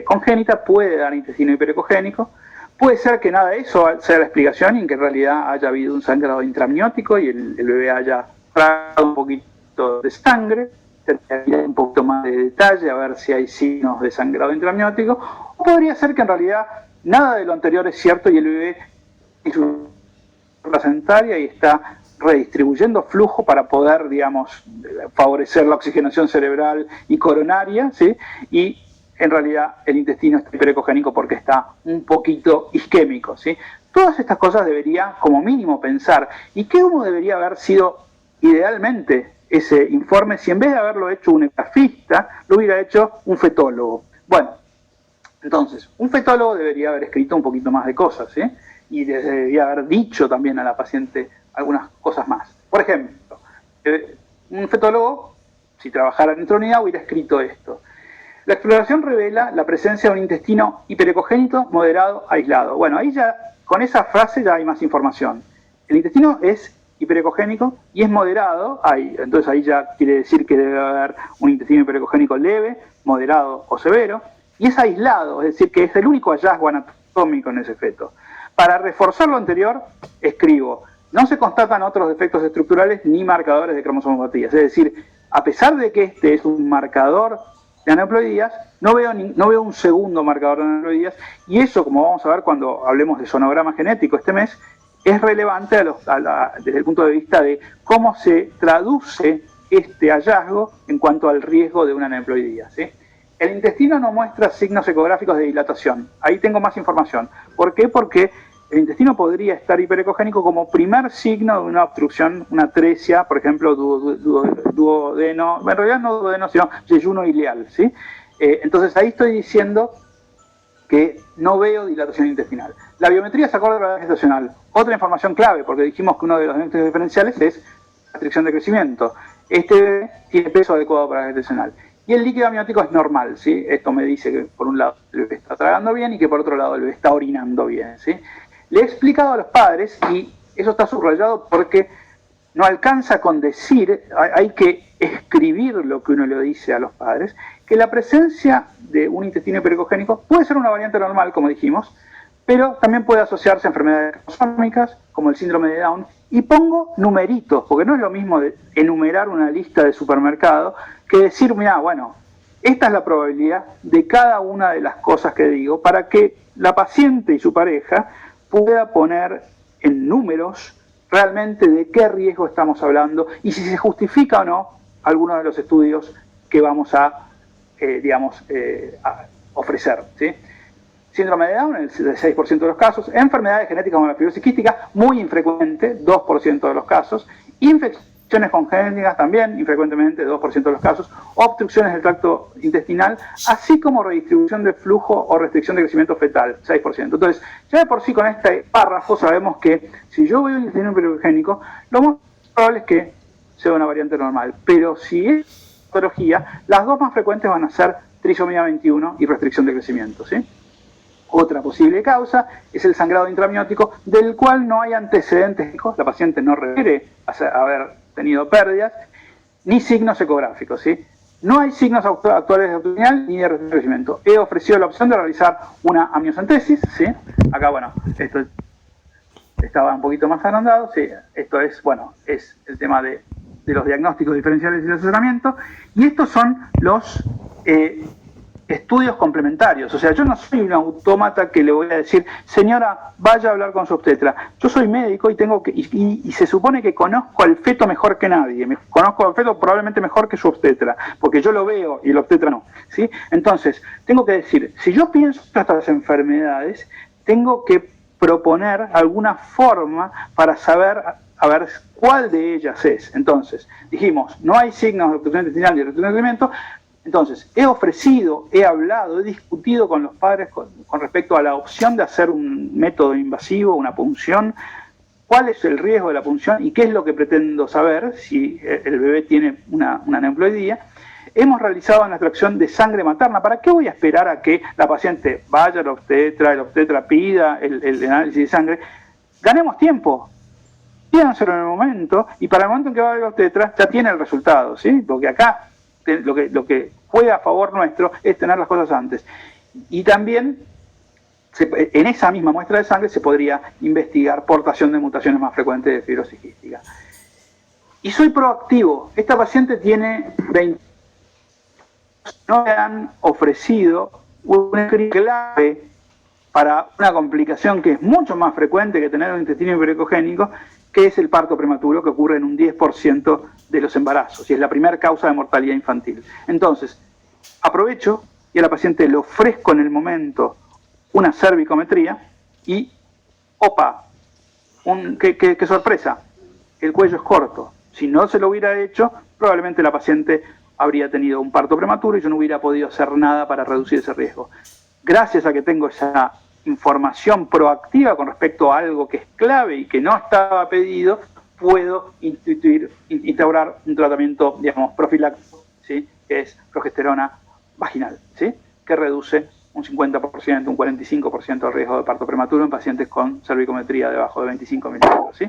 congénita puede dar intestino hiperecogénico. Puede ser que nada de eso sea la explicación y que en realidad haya habido un sangrado intramniótico y el bebé haya tragado un poquito de sangre. Tendría un poquito más de detalle a ver si hay signos de sangrado intramniótico. O podría ser que en realidad nada de lo anterior es cierto y el bebé es su placentaria y está redistribuyendo flujo para poder, digamos, favorecer la oxigenación cerebral y coronaria, ¿sí? Y en realidad el intestino está hiperecogénico porque está un poquito isquémico, ¿sí? Todas estas cosas debería, como mínimo, pensar. ¿Y qué uno debería haber sido idealmente ese informe si en vez de haberlo hecho un ecografista, lo hubiera hecho un fetólogo? Bueno, entonces, un fetólogo debería haber escrito un poquito más de cosas, ¿sí? Y debería haber dicho también a la paciente algunas cosas más. Por ejemplo, un fetólogo, si trabajara en nuestra unidad, hubiera escrito esto. La exploración revela la presencia de un intestino hiperecogénico moderado aislado. Bueno, ahí ya, con esa frase ya hay más información. El intestino es hiperecogénico y es moderado, entonces ahí ya quiere decir que debe haber un intestino hiperecogénico leve, moderado o severo, y es aislado, es decir, que es el único hallazgo anatómico en ese feto. Para reforzar lo anterior, escribo, no se constatan otros defectos estructurales ni marcadores de cromosomopatías, es decir, a pesar de que este es un marcador de aneuploidías, no veo un segundo marcador de aneuploidías, y eso, como vamos a ver cuando hablemos de sonograma genético este mes, es relevante desde el punto de vista de cómo se traduce este hallazgo en cuanto al riesgo de una aneuploidía, ¿sí? El intestino no muestra signos ecográficos de dilatación. Ahí tengo más información. ¿Por qué? Porque el intestino podría estar hiperecogénico como primer signo de una obstrucción, una atresia, por ejemplo, duodeno, en realidad no duodeno, sino yeyuno ileal, ¿sí? Entonces ahí estoy diciendo que no veo dilatación intestinal. La biometría se acorda a la edad gestacional. Otra información clave, porque dijimos que uno de los diagnósticos diferenciales es restricción de crecimiento. Este bebé tiene peso adecuado para la gestacional. Y el líquido amniótico es normal, ¿sí? Esto me dice que por un lado el bebé está tragando bien y que por otro lado el bebé está orinando bien, ¿sí? Le he explicado a los padres, y eso está subrayado porque no alcanza con decir, hay que escribir lo que uno le dice a los padres, que la presencia de un intestino hiperecogénico puede ser una variante normal, como dijimos, pero también puede asociarse a enfermedades cromosómicas, como el síndrome de Down, y pongo numeritos, porque no es lo mismo de enumerar una lista de supermercado que decir, mira, bueno, esta es la probabilidad de cada una de las cosas que digo, para que la paciente y su pareja pueda poner en números realmente de qué riesgo estamos hablando y si se justifica o no alguno de los estudios que vamos a, a ofrecer, ¿sí? Síndrome de Down, el 6% de los casos. Enfermedades genéticas como la fibrosis quística, muy infrecuente, 2% de los casos. Infecciones congénitas también, infrecuentemente, 2% de los casos. Obstrucciones del tracto intestinal, así como redistribución de flujo o restricción de crecimiento fetal, 6%. Entonces, ya de por sí con este párrafo sabemos que si yo veo un intestino hipergénico, lo más probable es que sea una variante normal. Pero si es patología, las dos más frecuentes van a ser trisomía 21 y restricción de crecimiento, ¿sí? Otra posible causa es el sangrado intraamniótico, del cual no hay antecedentes, la paciente no refiere a haber tenido pérdidas, ni signos ecográficos, ¿sí? No hay signos actuales de abdominal ni de restricción de crecimiento. He ofrecido la opción de realizar una amniocentesis, ¿sí? Acá, bueno, esto estaba un poquito más agrandado, ¿sí? Esto es, bueno, es el tema de los diagnósticos diferenciales y el asesoramiento, y estos son los estudios complementarios. O sea, yo no soy un autómata que le voy a decir, señora, vaya a hablar con su obstetra. Yo soy médico y tengo que y se supone que conozco al feto mejor que nadie. Conozco al feto probablemente mejor que su obstetra, porque yo lo veo y el obstetra no, ¿sí? Entonces, tengo que decir, si yo pienso en estas enfermedades, tengo que proponer alguna forma para saber a ver cuál de ellas es. Entonces, dijimos, no hay signos de obstrucción intestinal ni de restricción de crecimiento. Entonces, he ofrecido, he hablado, he discutido con los padres con respecto a la opción de hacer un método invasivo, una punción, cuál es el riesgo de la punción y qué es lo que pretendo saber si el bebé tiene una aneuploidía. Hemos realizado una extracción de sangre materna. ¿Para qué voy a esperar a que la paciente vaya al obstetra, el obstetra pida el análisis de sangre? Ganemos tiempo. Pídanselo en el momento, y para el momento en que va al obstetra ya tiene el resultado, ¿sí? Porque acá lo que juega a favor nuestro es tener las cosas antes. Y también, en esa misma muestra de sangre se podría investigar portación de mutaciones más frecuentes de fibrosis quística. Y soy proactivo. Esta paciente tiene 20. No le han ofrecido una clave para una complicación que es mucho más frecuente que tener un intestino hiperecogénico, que es el parto prematuro, que ocurre en un 10% de los embarazos y es la primera causa de mortalidad infantil. Entonces, aprovecho y a la paciente le ofrezco en el momento una cervicometría y, ¡opa! ¡Qué sorpresa! El cuello es corto. Si no se lo hubiera hecho, probablemente la paciente habría tenido un parto prematuro y yo no hubiera podido hacer nada para reducir ese riesgo. Gracias a que tengo esa información proactiva con respecto a algo que es clave y que no estaba pedido, puedo instaurar un tratamiento, digamos, profiláctico, ¿sí? Que es progesterona vaginal, ¿sí? Que reduce un 50%, un 45% el riesgo de parto prematuro en pacientes con cervicometría debajo de 25 milímetros, ¿sí?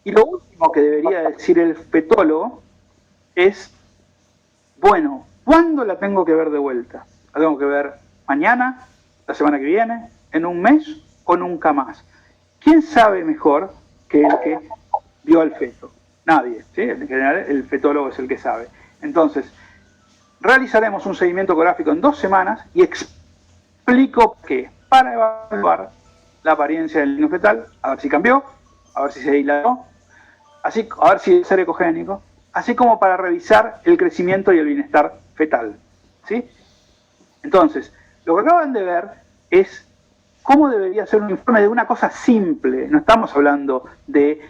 Y lo último que debería decir el fetólogo es, bueno, ¿cuándo la tengo que ver de vuelta? ¿La tengo que ver mañana, la semana que viene, en un mes o nunca más? ¿Quién sabe mejor que el que vio al feto? Nadie, ¿sí? En general el fetólogo es el que sabe. Entonces, realizaremos un seguimiento ecográfico en 2 semanas y explico que para evaluar la apariencia del niño fetal, a ver si cambió, a ver si se dilató, así, a ver si es ser ecogénico, así como para revisar el crecimiento y el bienestar fetal, ¿sí? Entonces, lo que acaban de ver es cómo debería ser un informe de una cosa simple. No estamos hablando de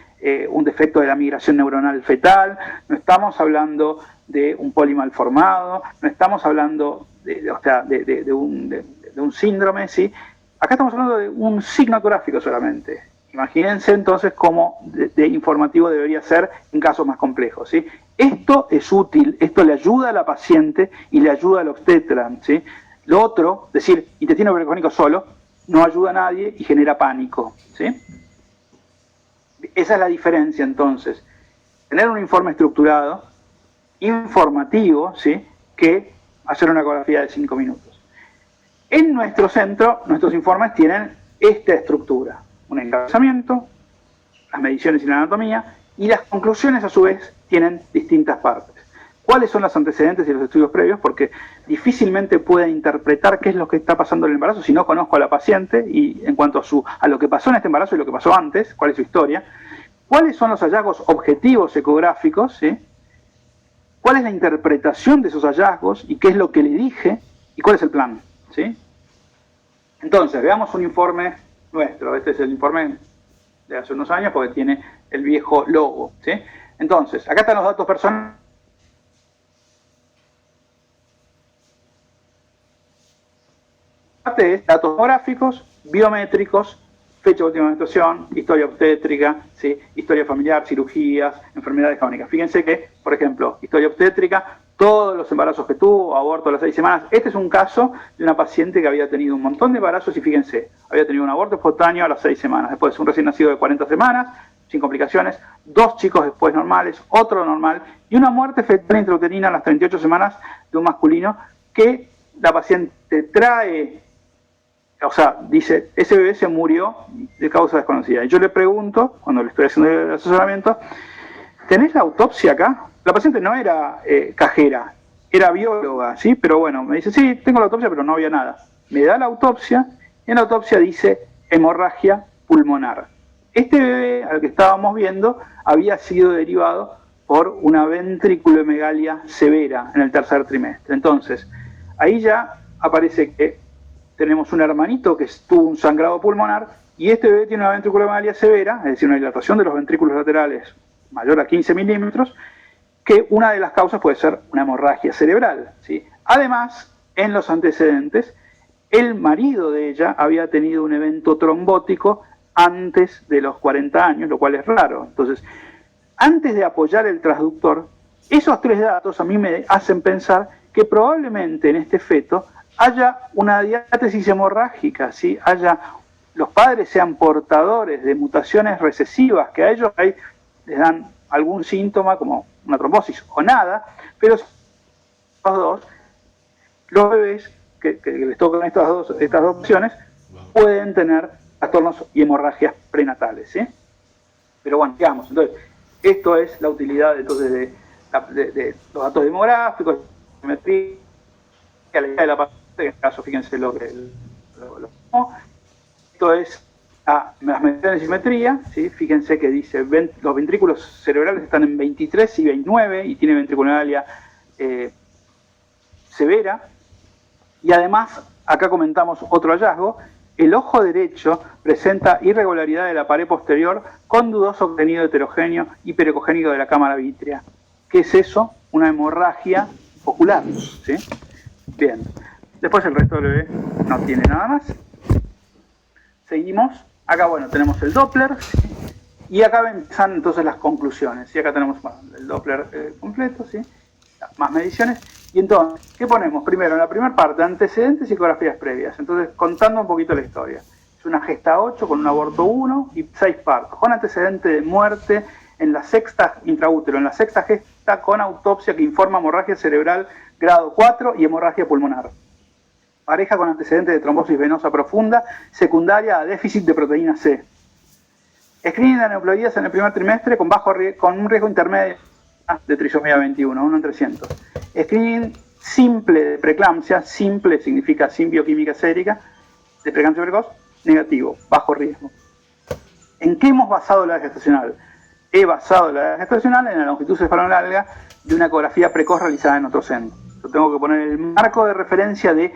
un defecto de la migración neuronal fetal, no estamos hablando de un polimalformado, no estamos hablando de un síndrome, ¿sí? Acá estamos hablando de un signo ecográfico solamente. Imagínense entonces cómo de informativo debería ser en casos más complejos, ¿sí? Esto es útil, esto le ayuda a la paciente y le ayuda al obstetra, ¿sí? Lo otro, decir intestino pericónico solo, no ayuda a nadie y genera pánico, ¿sí? Esa es la diferencia entonces. Tener un informe estructurado, informativo, ¿sí? Que hacer una ecografía de 5 minutos. En nuestro centro, nuestros informes tienen esta estructura. Un encabezamiento, las mediciones y la anatomía, y las conclusiones a su vez tienen distintas partes. ¿Cuáles son los antecedentes y los estudios previos? Porque difícilmente puedo interpretar qué es lo que está pasando en el embarazo si no conozco a la paciente y en cuanto a lo que pasó en este embarazo y lo que pasó antes, cuál es su historia. ¿Cuáles son los hallazgos objetivos ecográficos? ¿Sí? ¿Cuál es la interpretación de esos hallazgos y qué es lo que le dije y cuál es el plan? ¿Sí? Entonces, veamos un informe nuestro. Este es el informe de hace unos años porque tiene el viejo logo, ¿sí? Entonces, acá están los datos personales. Datos demográficos, biométricos, fecha de última menstruación, historia obstétrica, ¿sí? Historia familiar, cirugías, enfermedades crónicas. Fíjense que, por ejemplo, historia obstétrica, todos los embarazos que tuvo, aborto a las 6 semanas. Este es un caso de una paciente que había tenido un montón de embarazos y fíjense, había tenido un aborto espontáneo a las 6 semanas, después un recién nacido de 40 semanas, sin complicaciones, 2 chicos después normales, otro normal, y una muerte fetal intrauterina a las 38 semanas de un masculino que la paciente trae, o sea, dice, ese bebé se murió de causa desconocida. Y yo le pregunto, cuando le estoy haciendo el asesoramiento, ¿tenés la autopsia acá? La paciente no era cajera, era bióloga, ¿sí? Pero bueno, me dice, sí, tengo la autopsia, pero no había nada. Me da la autopsia, y en la autopsia dice hemorragia pulmonar. Este bebé al que estábamos viendo había sido derivado por una ventriculomegalia severa en el 3er trimestre. Entonces, ahí ya aparece que tenemos un hermanito que tuvo un sangrado pulmonar y este bebé tiene una ventriculomegalia severa, es decir, una dilatación de los ventrículos laterales mayor a 15 milímetros, que una de las causas puede ser una hemorragia cerebral, ¿sí? Además, en los antecedentes, el marido de ella había tenido un evento trombótico antes de los 40 años, lo cual es raro. Entonces, antes de apoyar el transductor, esos 3 datos a mí me hacen pensar que probablemente en este feto haya una diátesis hemorrágica, ¿sí? Los padres sean portadores de mutaciones recesivas, que a ellos les dan algún síntoma como una trombosis o nada, pero los bebés que les tocan estas dos opciones pueden tener trastornos y hemorragias prenatales, ¿sí? Pero bueno, digamos, entonces, esto es la utilidad entonces de los datos demográficos, geometría, la edad de la paciente, en este caso fíjense esto es las mediciones de simetría, ¿sí? Fíjense que dice los ventrículos cerebrales están en 23 y 29 y tiene ventriculomegalia severa. Y además, acá comentamos otro hallazgo, el ojo derecho presenta irregularidad de la pared posterior con dudoso contenido heterogéneo hiperecogénico de la cámara vítrea. ¿Qué es eso? Una hemorragia ocular, ¿sí? Bien. Después el resto del bebé no tiene nada más. Seguimos. Acá, bueno, tenemos el Doppler, ¿sí? Y acá empiezan entonces las conclusiones. Y acá tenemos el Doppler completo, ¿sí? Más mediciones. Y entonces, ¿qué ponemos? Primero, en la primera parte, antecedentes y ecografías previas. Entonces, contando un poquito la historia. Es una gesta 8 con un aborto 1 y 6 partos, con antecedente de muerte en la 6ª intraútero, en la 6ª gesta con autopsia que informa hemorragia cerebral grado 4 y hemorragia pulmonar. Pareja con antecedentes de trombosis venosa profunda, secundaria a déficit de proteína C. Screening de aneuploidías en el primer trimestre con un riesgo intermedio de trisomía 21, 1 en 300. Screening simple de preeclampsia, simple significa sin bioquímica sérica, de preeclampsia precoz, negativo, bajo riesgo. ¿En qué hemos basado la edad gestacional? He basado la edad gestacional en la longitud cefalolarga de una ecografía precoz realizada en otro centro. Yo tengo que poner el marco de referencia de